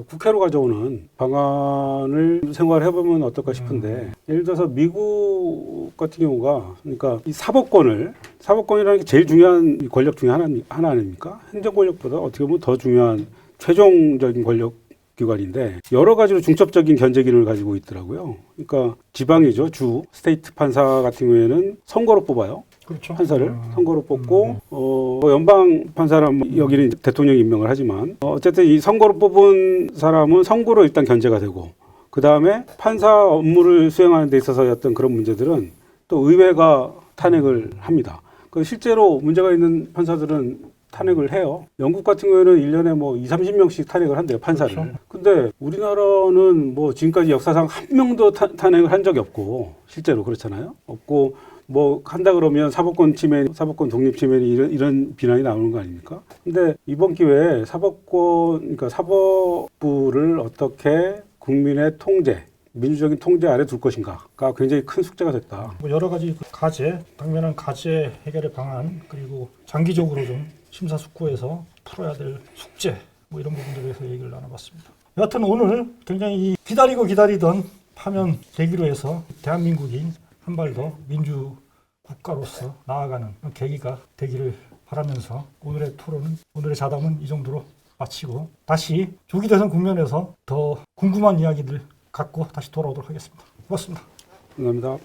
Speaker 4: 국회로 가져오는 방안을 생각을 해보면 어떨까 싶은데, 예를 들어서 미국 같은 경우가, 그러니까 이 사법권이라는 게 제일 중요한 권력 중에 하나 아닙니까? 행정 권력보다 어떻게 보면 더 중요한 최종적인 권력 기관인데, 여러 가지로 중첩적인 견제 기능을 가지고 있더라고요. 그러니까 지방이죠. 주 스테이트 판사 같은 경우에는 선거로 뽑아요.
Speaker 2: 그렇죠.
Speaker 4: 판사를 선거로 뽑고 연방 판사는 여기는 대통령이 임명을 하지만, 어쨌든 이 선거로 뽑은 사람은 선거로 일단 견제가 되고, 그 다음에 판사 업무를 수행하는 데 있어서 어떤 그런 문제들은 또 의회가 탄핵을 합니다. 그 실제로 문제가 있는 판사들은 탄핵을 해요. 영국 같은 경우에는 1년에 뭐 20-30명씩 탄핵을 한대요, 판사를.
Speaker 2: 그렇죠.
Speaker 4: 근데 우리나라는 뭐 지금까지 역사상 한 명도 탄핵을 한 적이 없고, 실제로 그렇잖아요. 없고, 뭐 한다 그러면 사법권 침해, 사법권 독립 침해니 이런 비난이 나오는 거 아닙니까? 근데 이번 기회에 그러니까 사법부를 어떻게 국민의 통제, 민주적인 통제 아래 둘 것인가가 굉장히 큰 숙제가 됐다.
Speaker 2: 뭐 여러 가지 당면한 과제 해결의 방안, 그리고 장기적으로 좀 심사숙고해서 풀어야 될 숙제, 뭐 이런 부분들에 대해서 얘기를 나눠봤습니다. 여하튼 오늘 굉장히 기다리던 파면 계기로 해서 대한민국이 한 발 더 민주 국가로서 나아가는 계기가 되기를 바라면서 오늘의 토론은, 오늘의 자담은 이 정도로 마치고, 다시 조기 대선 국면에서 더 궁금한 이야기들 갖고 다시 돌아오도록 하겠습니다. 고맙습니다.
Speaker 4: 감사합니다.